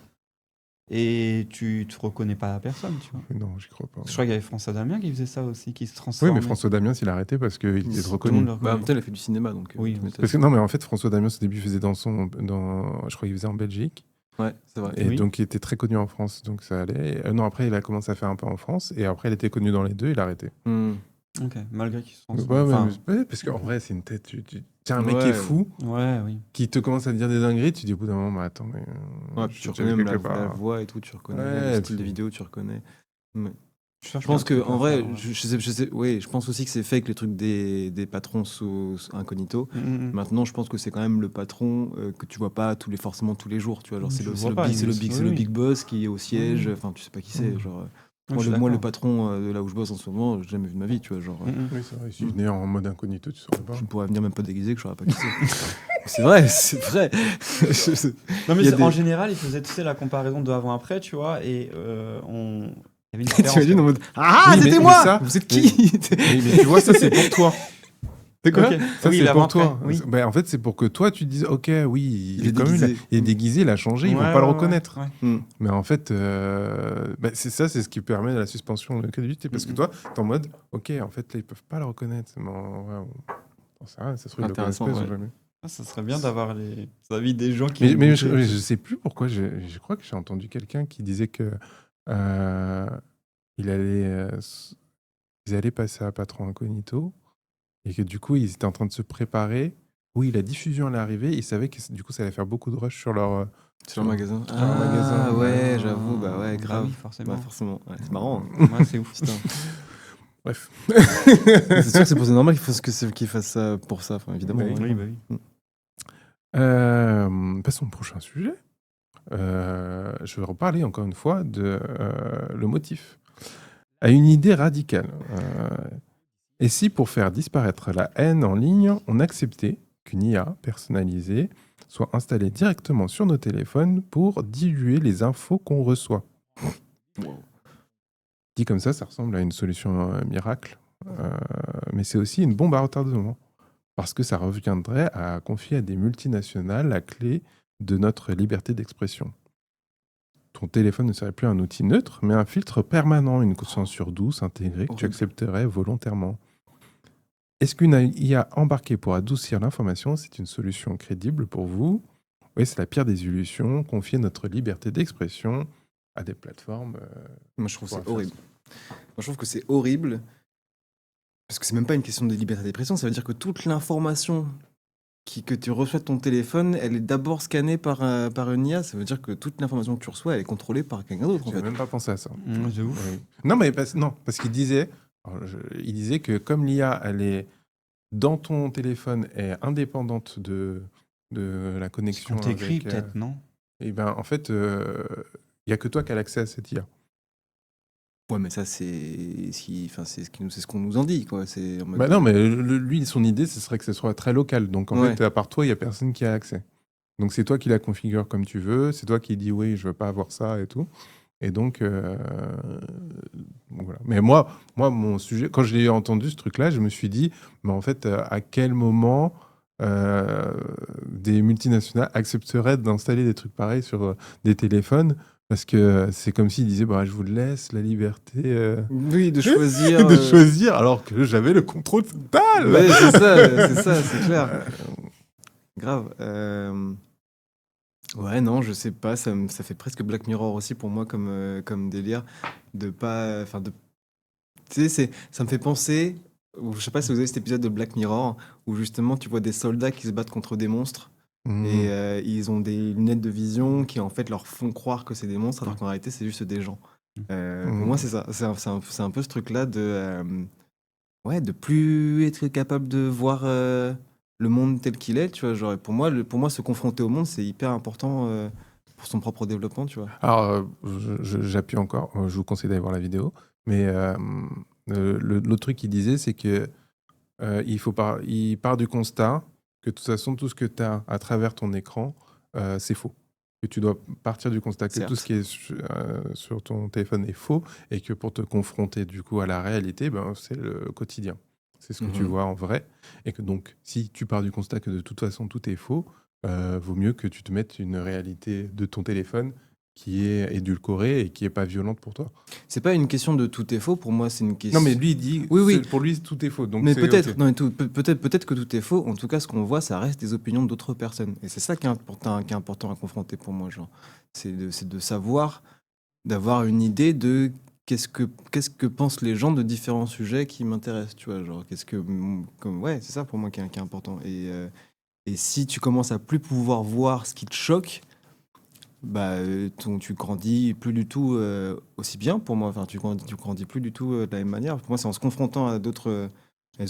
et tu te reconnais pas la personne, tu vois. Non, j'y crois pas. Je crois qu'il y avait François Damien qui faisait ça aussi, qui se transformait. Oui, mais François Damien, il a arrêté parce qu'il était trop connu. En même temps, il a fait du cinéma, donc... Oui. Parce que, non, mais en fait, François Damien, au début, il faisait je crois qu'il faisait en Belgique. Ouais, c'est vrai. Et donc, il était très connu en France, donc ça allait. Non, après, il a commencé à faire un peu en France, et après, il était connu dans les deux, il a arrêté. Ok, malgré qu'il se transforme. Parce qu'en vrai, c'est une tête... Tiens, un mec qui est fou, qui te commence à dire des dingueries, tu dis au bout d'un moment, attends, mais... tu reconnais même la voix et tout, tu reconnais le style de vidéo, tu reconnais... Je pense que en vrai, je pense aussi que c'est fake les trucs des patrons sous incognito. Maintenant, je pense que c'est quand même le patron que tu vois pas forcément tous les jours. Tu vois, genre c'est le big boss qui est au siège. Enfin, tu sais pas qui c'est. Genre, moi, le patron de là où je bosse en ce moment, j'ai jamais vu de ma vie. Tu vois, genre. Oui, c'est vrai. Si je venais en mode incognito, tu saurais pas. Je pourrais venir même pas déguisé que je saurais pas qui c'est. C'est vrai. Non, mais en général, il faisait la comparaison de avant-après, tu vois, et Il y avait une différence. T'imagines en mode Ah, Oui, c'était mais moi ça- Vous êtes qui Mais tu vois, ça, c'est pour toi. C'est quoi Ok. Ça, Oui, c'est il pour avant toi. après, oui. En fait, c'est pour que toi, tu dises, ok, oui, Il est comme déguisé. il est déguisé, il a changé, ils vont Ouais, pas le ouais, reconnaître. ouais. Hmm. Mais en fait, c'est ça, c'est ce qui permet la suspension de crédibilité. Parce que toi, t'es en mode, ok, en fait, là, ils peuvent pas le reconnaître. Mais on sait rien, ça se trouve, ils le connaissent Intéressant, pas, ils ont ouais. jamais. Ah, ça serait bien d'avoir les avis des gens qui Mais, ont mais goûté. je sais plus pourquoi, je crois que j'ai entendu quelqu'un qui disait que euh, il allait, ils allaient passer à Patron Incognito et que du coup, ils étaient en train de se préparer. Oui, la diffusion allait arriver, ils savaient que du coup, ça allait faire beaucoup de rush sur leur. Sur le magasin. Sur leur magasin, Ah ouais. ouais, j'avoue, bah ouais, Bah grave. oui, forcément. Bah forcément. Ouais, c'est marrant. Ouais, c'est ouf. Putain. Bref. C'est sûr que c'est normal qu'il fasse ça pour ça, enfin, évidemment. Oui. ouais. Oui, bah oui. Passons au prochain sujet. Je vais reparler encore une fois de le motif. À une idée radicale. Et si pour faire disparaître la haine en ligne, on acceptait qu'une IA personnalisée soit installée directement sur nos téléphones pour diluer les infos qu'on reçoit. Wow. Dit comme ça ressemble à une solution miracle, mais c'est aussi une bombe à retardement, parce que ça reviendrait à confier à des multinationales la clé de notre liberté d'expression. Ton téléphone ne serait plus un outil neutre, mais un filtre permanent, une censure douce intégrée que tu Horrible. accepterais volontairement. Est-ce qu'une IA embarquée pour adoucir l'information, c'est une solution crédible pour vous? Oui, c'est la pire des illusions, confier notre liberté d'expression à des plateformes. Moi, je trouve que Pour c'est faire horrible. Moi, je trouve que c'est horrible parce que c'est même pas une question de liberté d'expression. Ça veut dire que toute l'information que tu reçois de ton téléphone, elle est d'abord scannée par une IA. Ça veut dire que toute l'information que tu reçois, elle est contrôlée par quelqu'un d'autre. En J'avais fait. même pas pensé à ça. C'est ouf. Oui. Non, mais parce qu'il disait, il disait que comme l'IA, elle est dans ton téléphone, est indépendante de la connexion. Quand t'écris, avec, peut-être, non? et ben, en fait, il n'y a que toi qui as l'accès à cette IA. Ouais, mais ça, c'est ce qu'on nous en dit, quoi. C'est en mode- Bah non, mais lui, son idée, ce serait que ce soit très local. Donc, en Ouais. fait, à part toi, il n'y a personne qui a accès. Donc, c'est toi qui la configure comme tu veux. C'est toi qui dis oui, je veux pas avoir ça et tout. Et donc, voilà. Mais moi, mon sujet, quand j'ai entendu ce truc-là, je me suis dit, mais en fait, à quel moment des multinationales accepteraient d'installer des trucs pareils sur des téléphones? Parce que c'est comme s'ils disaient, bah, je vous laisse la liberté Oui, de choisir. de choisir, alors que j'avais le contrôle total. Ouais, c'est clair. Grave. Ouais, non, je sais pas. Ça fait presque Black Mirror aussi pour moi comme délire. De pas. Enfin, de. Tu sais, ça me fait penser. Je sais pas si vous avez cet épisode de Black Mirror où justement tu vois des soldats qui se battent contre des monstres. Mmh. Et ils ont des lunettes de vision qui en fait leur font croire que c'est des monstres alors qu'en réalité c'est juste des gens. Pour moi c'est ça, c'est un peu ce truc là ouais, de plus être capable de voir le monde tel qu'il est, tu vois, genre pour moi se confronter au monde c'est hyper important pour son propre développement, tu vois. Alors, j'appuie encore, je vous conseille d'aller voir la vidéo, mais l'autre truc qu'il disait, c'est que il part du constat que de toute façon, tout ce que tu as à travers ton écran, c'est faux. Que tu dois partir du constat que Certes. tout ce qui est sur ton téléphone est faux et que pour te confronter du coup à la réalité, ben, c'est le quotidien. C'est ce que tu Mhm. vois en vrai. Et que donc, si tu pars du constat que de toute façon tout est faux, vaut mieux que tu te mettes une réalité de ton téléphone qui est édulcorée et qui est pas violente pour toi. C'est pas une question de tout est faux, pour moi c'est une question. Non, mais lui, il dit, Oui. pour lui, tout est faux. Donc Mais c'est peut-être, ok. non, mais peut-être que tout est faux. En tout cas, ce qu'on voit, ça reste des opinions d'autres personnes. Et c'est ça qui est important à confronter pour moi, genre. C'est de savoir, d'avoir une idée de qu'est-ce que pensent les gens de différents sujets qui m'intéressent, tu vois, genre ouais, c'est ça pour moi qui est important. Et si tu commences à plus pouvoir voir ce qui te choque, bah tu grandis plus du tout aussi bien pour moi. Enfin, tu grandis plus du tout de la même manière. Pour moi, c'est en se confrontant à d'autres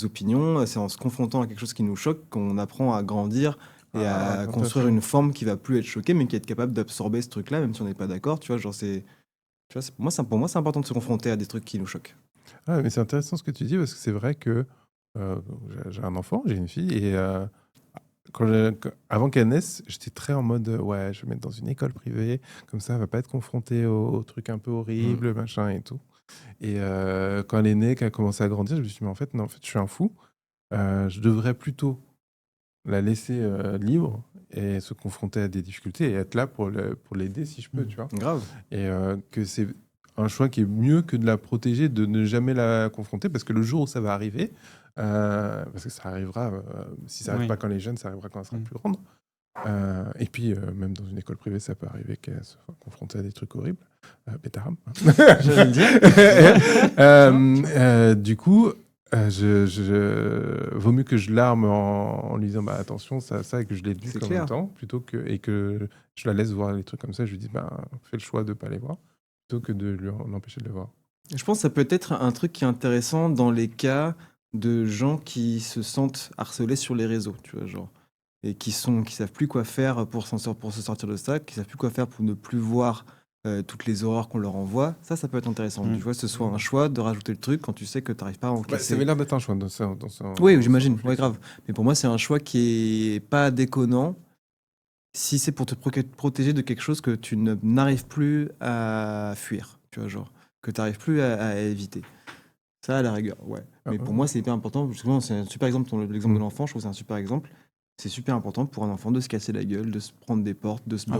opinions, c'est en se confrontant à quelque chose qui nous choque qu'on apprend à grandir et à tout à construire fait. une forme qui va plus être choquée, mais qui est capable d'absorber ce truc-là, même si on n'est pas d'accord. Tu vois, genre tu vois, pour moi, c'est important de se confronter à des trucs qui nous choquent. Ah, mais c'est intéressant ce que tu dis parce que c'est vrai que j'ai un enfant, j'ai une fille et avant qu'elle naisse, j'étais très en mode ouais, je vais mettre dans une école privée, comme ça, elle va pas être confrontée aux trucs un peu horribles, machin et tout. Et quand elle est née, qu'elle a commencé à grandir, je me suis dit, mais en fait, non, en fait, je suis un fou. Je devrais plutôt la laisser libre et se confronter à des difficultés et être là pour l'aider si je peux, tu vois. Grave. Et que c'est un choix qui est mieux que de la protéger, de ne jamais la confronter, parce que le jour où ça va arriver, parce que ça arrivera, si ça n'arrive pas quand elle est jeune, ça arrivera quand elle sera plus grande. Et puis, même dans une école privée, ça peut arriver qu'elle soit confrontée à des trucs horribles. Bétaram. J'allais le dire. Du coup, vaut mieux que je l'arme en lui disant attention, ça, et que je l'éduque C'est en clair. même temps, et que je la laisse voir les trucs comme ça. Je lui dis fais le choix de ne pas les voir, plutôt que de lui en empêcher de les voir. Je pense que ça peut être un truc qui est intéressant dans les cas de gens qui se sentent harcelés sur les réseaux, tu vois, genre. Et qui savent plus quoi faire pour se sortir de ça, qui savent plus quoi faire pour ne plus voir toutes les horreurs qu'on leur envoie. Ça peut être intéressant. Tu vois, ce soit un choix de rajouter le truc quand tu sais que tu n'arrives pas à encaisser. Ça avait l'air d'être un choix dans ça. Oui, j'imagine. Ouais, grave. Mais pour moi, c'est un choix qui est pas déconnant si c'est pour te protéger de quelque chose que tu n'arrives plus à fuir. Tu vois, genre, que tu n'arrives plus à éviter. Ça, à la rigueur, ouais. Mais pour moi, c'est hyper important. Justement, c'est un super exemple. L'exemple de l'enfant, je trouve que c'est un super exemple. C'est super important pour un enfant de se casser la gueule, de se prendre des portes, de se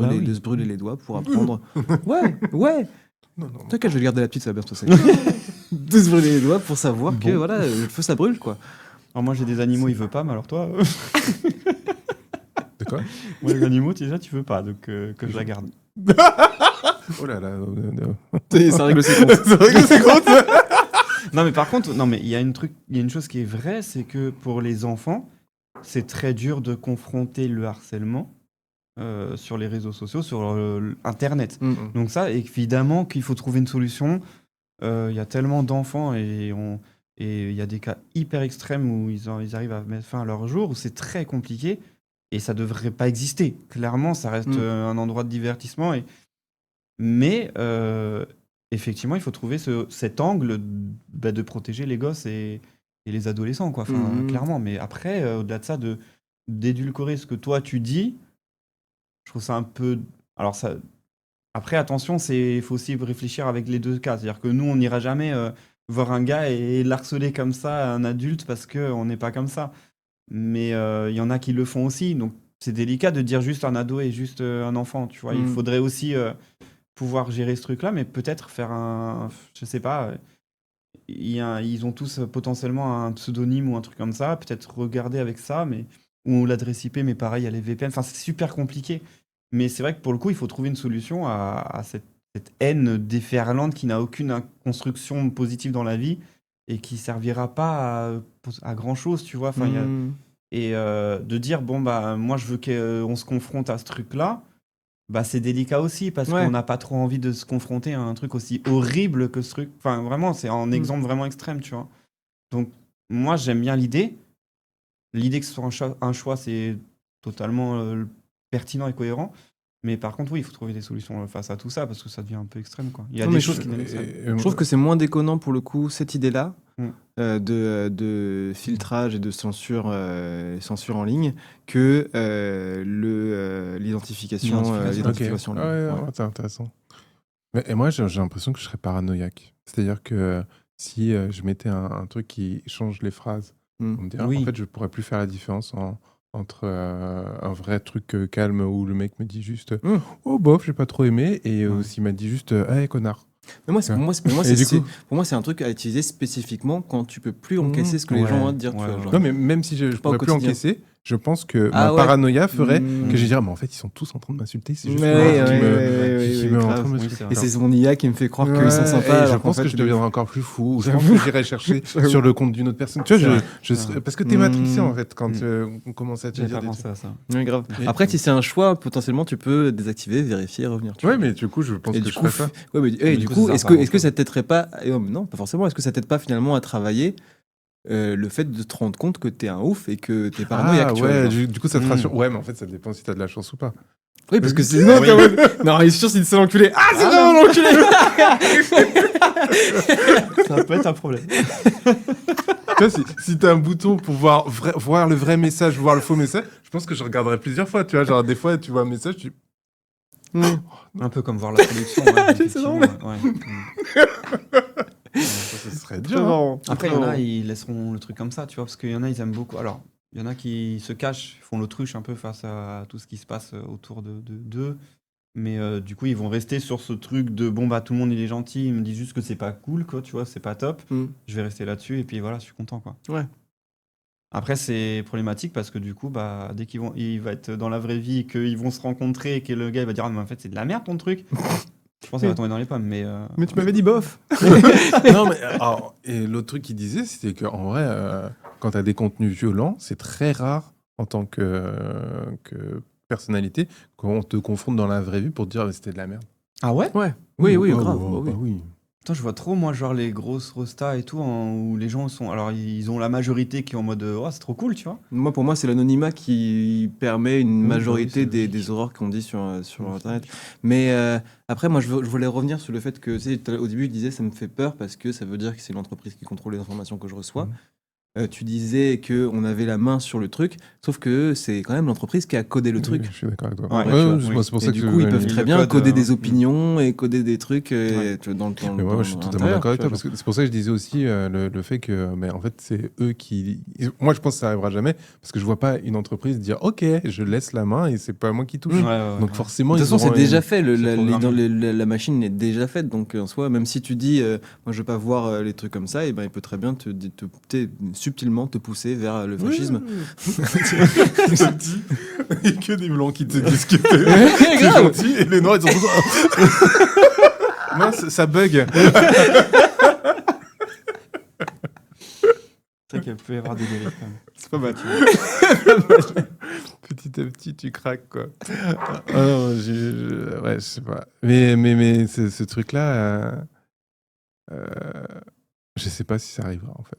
brûler les doigts pour apprendre. Ouais. Non. T'inquiète, je vais le garder la petite, ça va bien se passer. De se brûler les doigts pour savoir que voilà, le feu ça brûle, quoi. Alors moi j'ai des animaux, il veut pas, mais alors toi De quoi? Moi les animaux déjà tu veux pas, donc que je la garde. Oh là là. Ça règle ses comptes. Non mais par contre, il y a une chose qui est vraie, c'est que pour les enfants, c'est très dur de confronter le harcèlement sur les réseaux sociaux, sur Internet. Donc ça, évidemment qu'il faut trouver une solution. Il y a tellement d'enfants et il y a des cas hyper extrêmes où ils arrivent à mettre fin à leur jour, où c'est très compliqué et ça devrait pas exister. Clairement, ça reste un endroit de divertissement. Mais effectivement, il faut trouver cet angle de protéger les gosses et les adolescents, quoi. Enfin, clairement. Mais après, au-delà de ça, d'édulcorer ce que toi tu dis, je trouve ça un peu. Alors ça. Après, attention, il faut aussi réfléchir avec les deux cas. C'est-à-dire que nous, on n'ira jamais voir un gars et l'harceler comme ça, un adulte, parce qu'on n'est pas comme ça. Mais il y en a qui le font aussi. Donc, c'est délicat de dire juste un ado et juste un enfant. Tu vois, il faudrait aussi pouvoir gérer ce truc-là, mais peut-être faire je sais pas. Ils ont tous potentiellement un pseudonyme ou un truc comme ça. Peut-être regarder avec ça, ou l'adresse IP, mais pareil, il y a les VPN. Enfin, c'est super compliqué. Mais c'est vrai que pour le coup, il faut trouver une solution à cette haine déferlante qui n'a aucune construction positive dans la vie et qui servira pas à grand chose, tu vois. Enfin, et de dire moi je veux qu'on se confronte à ce truc-là, c'est délicat aussi parce qu'on n'a pas trop envie de se confronter à un truc aussi horrible que ce truc. Enfin, vraiment, c'est un exemple vraiment extrême, tu vois. Donc, moi, j'aime bien l'idée. L'idée que ce soit un choix, c'est totalement pertinent et cohérent. Mais par contre, oui, il faut trouver des solutions face à tout ça parce que ça devient un peu extrême, quoi. Il y a des choses qui je trouve que c'est moins déconnant pour le coup, cette idée-là de filtrage et de censure en ligne que l'identification. C'est intéressant. Et moi, j'ai l'impression que je serais paranoïaque. C'est-à-dire que si je mettais un truc qui change les phrases, on me dirait, en fait, je pourrais plus faire la différence entre un vrai truc calme où le mec me dit juste oh bof, j'ai pas trop aimé, et s'il m'a dit juste hey connard. Mais pour moi, c'est un truc à utiliser spécifiquement quand tu peux plus encaisser ce que les gens vont te dire. Tu vois, genre. Non, mais même si je pourrais plus encaisser, je pense que ma paranoïa ferait que je dirais mais en fait, ils sont tous en train de m'insulter. C'est juste et c'est mon IA qui me fait croire qu'ils sont sympas. Je pense que je deviendrai encore plus fou. Je pense que j'irai chercher sur le compte d'une autre personne. Tu vois, parce que t'es matrixé en fait quand on commence à te dire des trucs. Oui, grave. Après, si c'est un choix, potentiellement, tu peux désactiver, vérifier, revenir. Ouais, mais du coup, je pense que je ferais ça. Et du coup, est-ce que ça t'aiderait pas? Non, pas forcément. Est-ce que ça t'aide pas finalement à travailler le fait de te rendre compte que t'es un ouf et que t'es paranoïaque? Du coup, ça te rassure. Ouais, mais en fait, ça dépend si t'as de la chance ou pas. Oui, parce que sinon, non, il est sûr, c'est une seule enculée. Ah, c'est vraiment l'enculé. Ça peut être un problème. Tu vois, si t'as un bouton pour voir le vrai message, voir le faux message, je pense que je regarderai plusieurs fois. Tu vois, genre des fois, tu vois un message, tu. Un peu comme voir la production. C'est normal. Ça serait Très dur. Hein. marrant. Après, il y Très en a, marrant. ils laisseront le truc comme ça, tu vois, parce qu'il y en a, ils aiment beaucoup. Alors, il y en a qui se cachent, font l'autruche un peu face à tout ce qui se passe autour d'eux. Mais du coup, ils vont rester sur ce truc de bon, bah tout le monde il est gentil, ils me disent juste que c'est pas cool, quoi, tu vois, c'est pas top. Mm. Je vais rester là-dessus et puis voilà, je suis content, quoi. Ouais. Après, c'est problématique parce que du coup, bah, dès il va être dans la vraie vie et qu'ils vont se rencontrer et que le gars il va dire, ah, mais en fait, c'est de la merde ton truc. Je pense qu'il va tomber dans les pommes, mais. Mais tu m'avais dit bof. Non, mais alors, et l'autre truc qu'il disait, c'était qu'en vrai, quand tu as des contenus violents, c'est très rare en tant que personnalité qu'on te confronte dans la vraie vie pour te dire c'était de la merde. Ah ouais? Ouais. Oui, oui, Ah, grave. ouais, bah oui. bah oui. Putain, je vois trop, moi, genre les grosses rostas et tout, où les gens sont. Alors, ils ont la majorité qui est en mode, oh, c'est trop cool, tu vois. Moi, pour moi, c'est l'anonymat qui permet une Oui, majorité bah oui, c'est logique. des horreurs qu'on dit sur Oui, Internet. Mais après, moi, je voulais revenir sur le fait que, tu sais, au début, je disais ça me fait peur parce que ça veut dire que c'est l'entreprise qui contrôle les informations que je reçois. Mhm. Tu disais qu'on avait la main sur le truc, sauf que c'est quand même l'entreprise qui a codé le Oui, truc. je suis d'accord avec toi. Ouais, Ouais, tu vois, ouais, oui. c'est pour Et ça du que coup, ils peuvent ils très le bien codent, coder hein. des opinions et coder des trucs Ouais. tu vois, dans Mais moi, je suis totalement l'intérieur, d'accord avec tu toi vois, parce que c'est pour ça que je disais aussi le fait que, mais en fait, c'est eux qui. Moi, je pense que ça arrivera jamais parce que je vois pas une entreprise dire OK, je laisse la main et c'est pas moi qui touche. Ouais, ouais, Donc ouais. forcément, De toute ils façon, c'est auront déjà une- fait. C'est programmé. La machine est déjà faite. Donc, en soi, même si tu dis, moi, je veux pas voir les trucs comme ça, et ben, il peut très bien subtilement te pousser vers le fascisme. Il y a que des blancs qui te disent que t'es Grave. gentil et les noirs ils sont tous. Mince, ça bug. C'est vrai qu'il peut y avoir des dérives quand même. C'est pas mal. Petit à petit, tu craques quoi. Ah non, ouais, je sais pas. Mais ce truc-là, je sais pas si ça arrivera en fait.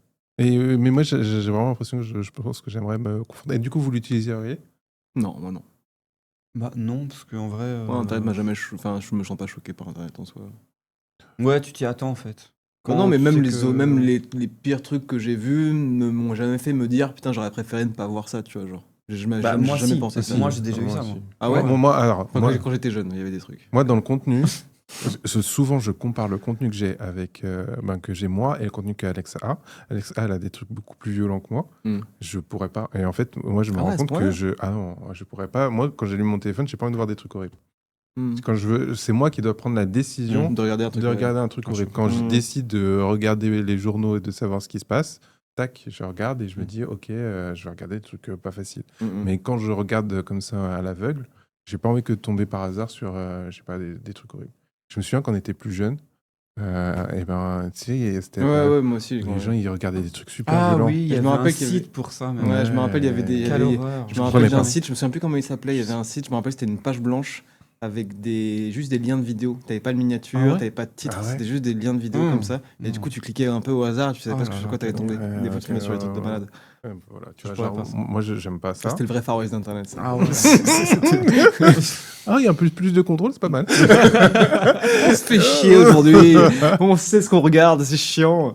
Mais moi, j'ai vraiment l'impression que je pense que j'aimerais me confondre. Et du coup, vous l'utiliseriez? Non, moi non. Bah non, parce qu'en vrai. Moi, Internet m'a jamais. Enfin, je me sens pas choqué par Internet en soi. Ouais, tu t'y attends en fait. Non, mais tu même sais que- même les pires trucs que j'ai vus ne m'ont jamais fait me dire putain, j'aurais préféré ne pas voir ça, tu vois. Genre, j'ai Bah, jamais, moi, jamais si. pensé ça. Moi, j'ai déjà eu ça, aussi. moi. Ah ouais? Alors, Enfin, quand j'étais jeune, il y avait des trucs. moi, dans le contenu, souvent, je compare le contenu que j'ai avec que j'ai moi et le contenu qu'Alexa a. Alexa, elle a des trucs beaucoup plus violents que moi. Mm. Je pourrais pas. Et en fait, moi, je me Ah rends ouais, à ce compte point-là que je pourrais pas. Moi, quand j'allume mon téléphone, j'ai pas envie de voir des trucs horribles. Mm. Quand je veux, c'est moi qui dois prendre la décision De regarder un truc. de regarder un truc Quand je- horrible. Quand je Mm. décide de regarder les journaux et de savoir ce qui se passe, tac, je regarde et je me dis, ok, je vais regarder des trucs pas faciles. Mm, mm. Mais quand je regarde comme ça à l'aveugle, j'ai pas envie que de tomber par hasard sur, je sais pas, des trucs horribles. Je me souviens quand on était plus jeune, et ben, tu sais, c'était Ouais, moi aussi. les gens ils regardaient des trucs super Ah violents. oui, il y Je avait me rappelle un qu'il y avait- site pour ça. Même. Ouais, je me rappelle, il y avait des. Quelle horreur. Je me comprenais rappelle d'un pas. site, je me souviens plus comment il s'appelait. Il y avait un site, je me rappelle, c'était une page blanche avec juste des liens de vidéo. T'avais pas de miniature, Ah ouais t'avais pas de titre, Ah ouais c'était juste des liens de vidéo Mmh. comme ça. Et du coup, tu cliquais un peu au hasard, tu savais Oh pas là sur là, quoi t'allais tomber. ouais, Des fois, tu tombais ok, sur les trucs de ouais. malade. Voilà, tu Je vois, pourrais genre, pas ça. moi j'aime pas ça. C'était le vrai Far West d'Internet, ça. Ah ouais. Ah, il y a un plus de contrôle, c'est pas mal. On se fait chier aujourd'hui. On sait ce qu'on regarde, c'est chiant.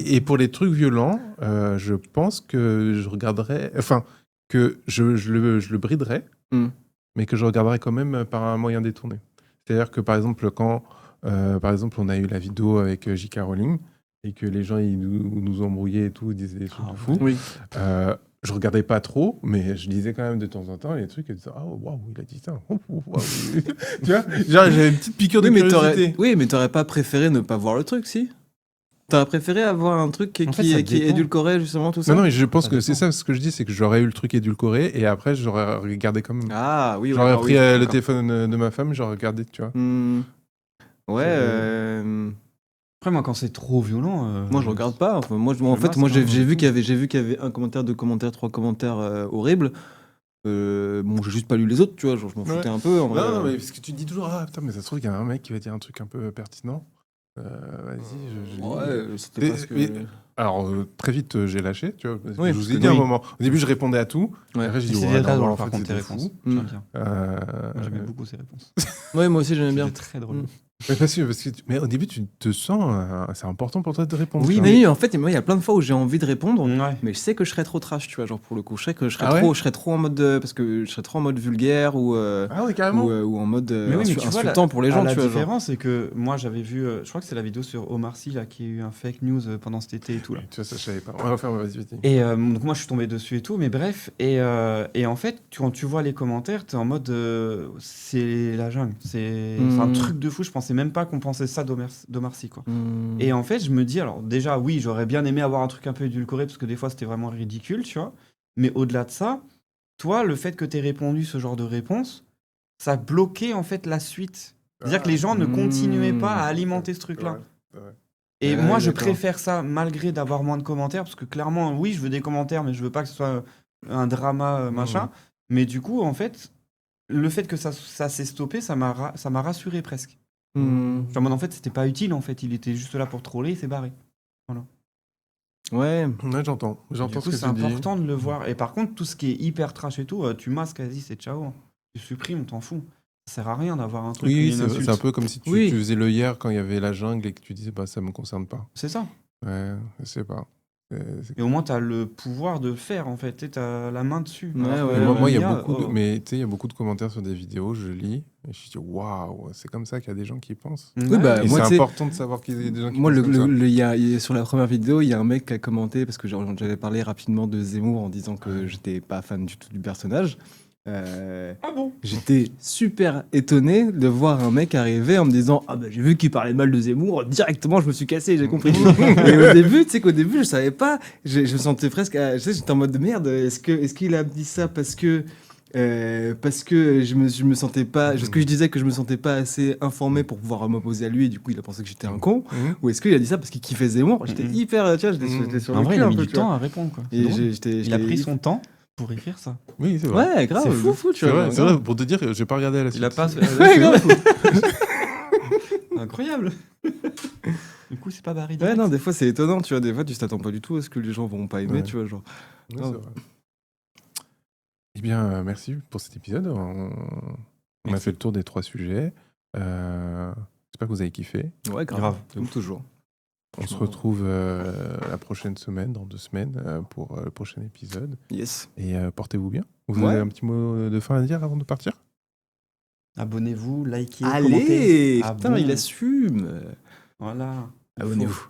Et pour les trucs violents, je pense que je regarderais, enfin, que je le briderais, Mm. mais que je regarderais quand même par un moyen détourné. C'est-à-dire que par exemple, quand par exemple, on a eu la vidéo avec J.K. Rowling et que les gens ils nous embrouillaient et tout, ils disaient des trucs Ah de fou. Oui. Je regardais pas trop, mais je lisais quand même de temps en temps les trucs et disais ah waouh il a dit ça. Oh, waouh. Tu vois, genre j'avais une petite piqûre de curiosité. Mais t'aurais pas préféré ne pas voir le truc, si? T'aurais préféré avoir un truc En fait, ça qui dépend. édulcorait justement tout ça? Non, mais je pense Ça que c'est dépend. ça ce que je dis, c'est que j'aurais eu le truc édulcoré et après j'aurais regardé quand même. Ah oui, J'aurais d'accord, pris oui, le d'accord. téléphone de ma femme, j'aurais regardé, tu vois. Hmm. Ouais, Après, moi, quand c'est trop violent. moi je regarde pas. Enfin, en fait, masque, moi j'ai hein, vu tout. qu'il y avait un commentaire, deux commentaires, trois commentaires horribles. Bon, j'ai juste pas lu les autres, tu vois. Genre, je m'en Ouais. foutais un peu. En vrai. Non, mais parce que tu te dis toujours, ah putain, mais ça se trouve, il y a un mec qui va dire un truc un peu pertinent. Vas-y, je lis. Ouais, c'était Et- parce que. mais- Alors, très vite, j'ai lâché, tu vois. Parce que Oui, je parce vous ai que dit à un oui. moment. Au début, je répondais à tout. Ouais. Après, j'ai dit, C'est ouais, très non, drôle, en par fait, contre, tes c'était fou. réponses. Mm. J'aime bien. Euh, J'aimais beaucoup ces réponses. Ouais, moi aussi j'aimais bien. C'était très drôle. Mm. Mais au début, tu te sens. C'est important pour toi de répondre. Oui, tu mais en fait, moi, il y a plein de fois où j'ai envie de répondre, Ouais. mais je sais que je serais trop trash, tu vois, genre pour le coup. Je sais que je serais, Ah ouais trop, je serais trop en mode. Parce que je serais trop en mode vulgaire ou, Ah oui, carrément. ou en mode Mais oui, mais tu vois, insultant pour les gens, la tu vois. Genre. différence, c'est que moi, j'avais vu, je crois que c'est la vidéo sur Omar Sy, là, qui a eu un fake news pendant cet été et tout, là. Tu vois, ça, je savais pas. On va refaire, vas-y, vas-y. Et donc moi je suis tombé dessus et tout, mais bref, et en fait quand tu vois les commentaires, t'es en mode c'est la jungle, c'est un truc de fou, je pensais même pas qu'on pensait ça d'Omar Sy, quoi. Et en fait je me dis, alors déjà oui, j'aurais bien aimé avoir un truc un peu édulcoré, parce que des fois c'était vraiment ridicule, tu vois, mais au-delà de ça, toi le fait que t'aies répondu ce genre de réponse, ça bloquait en fait la suite. C'est-à-dire que les gens ne continuaient pas à alimenter ce truc-là. Et Ouais, moi, je d'accord. préfère ça malgré d'avoir moins de commentaires, parce que clairement, oui, je veux des commentaires, mais je veux pas que ce soit un drama, machin. Mais du coup, en fait, le fait que ça s'est stoppé, ça m'a rassuré presque. Genre, en fait, c'était pas utile, en fait. Il était juste là pour troller, il s'est barré. Ouais. Ouais, j'entends. Du J'entends coup, ce c'est que tu dis. important de le voir. Et par contre, tout ce qui est hyper trash et tout, tu masques, vas-y, c'est ciao. Hein. Tu supprimes, t'en fous. Ça sert à rien d'avoir un truc, Oui, une insulte. c'est un peu comme si tu Oui. faisais le hier quand il y avait la jungle et que tu disais, bah, ça me concerne pas. C'est ça. Ouais, je sais pas. Et au moins, t'as le pouvoir de le faire, en fait. T'as la main dessus. Ouais, Alors que ouais, Moi, il y a l'IA, beaucoup de, mais tu sais, il y a beaucoup de commentaires sur des vidéos, je lis, et je dis, waouh, c'est comme ça qu'il y a des gens qui pensent. Oui, bah, Et moi, c'est tu sais, important de savoir qu'il y a des gens qui moi, pensent comme ça. sur la première vidéo, il y a un mec qui a commenté, parce que j'avais parlé rapidement de Zemmour en disant que j'étais pas fan du tout du personnage. Ah bon? J'étais super étonné de voir un mec arriver en me disant ah bah j'ai vu qu'il parlait mal de Zemmour, directement je me suis cassé, j'ai compris. Et au début, tu sais qu'au début je savais pas, je me sentais presque, tu sais, j'étais en mode de merde. Est-ce qu'il a dit ça parce que je me sentais pas, ce que je disais que je me sentais pas assez informé pour pouvoir m'opposer à lui et du coup il a pensé que j'étais un con, ou est-ce qu'il a dit ça parce qu'il kiffait Zemmour? J'étais hyper, tu vois, j'étais sur En le vrai, cul il a un mis peu, du tu vois. temps à répondre, quoi. C'est Et drôle. Il a pris son temps pour écrire ça. Oui, c'est vrai. Ouais, grave, C'est fou. fou, tu C'est vois. vrai, c'est vrai, pour te dire, j'ai pas regardé la suite. Il a pas. Ouais, grave. Incroyable. Du coup, c'est pas barré Ouais, direct. non, des fois c'est étonnant, tu vois, des fois tu t'attends pas du tout à ce que les gens vont pas aimer, Ouais. tu vois, genre. Oui, c'est vrai. Eh bien, merci pour cet épisode. On a Merci. fait le tour des 3 sujets. J'espère que vous avez kiffé. Ouais, Grave. comme toujours. On se retrouve la prochaine semaine, dans 2 semaines, pour le prochain épisode. Yes. Et portez-vous bien. Vous Ouais. avez un petit mot de fin à dire avant de partir? Abonnez-vous, likez, Allez, commentez. putain, il assume. Voilà. Il faut. Abonnez-vous.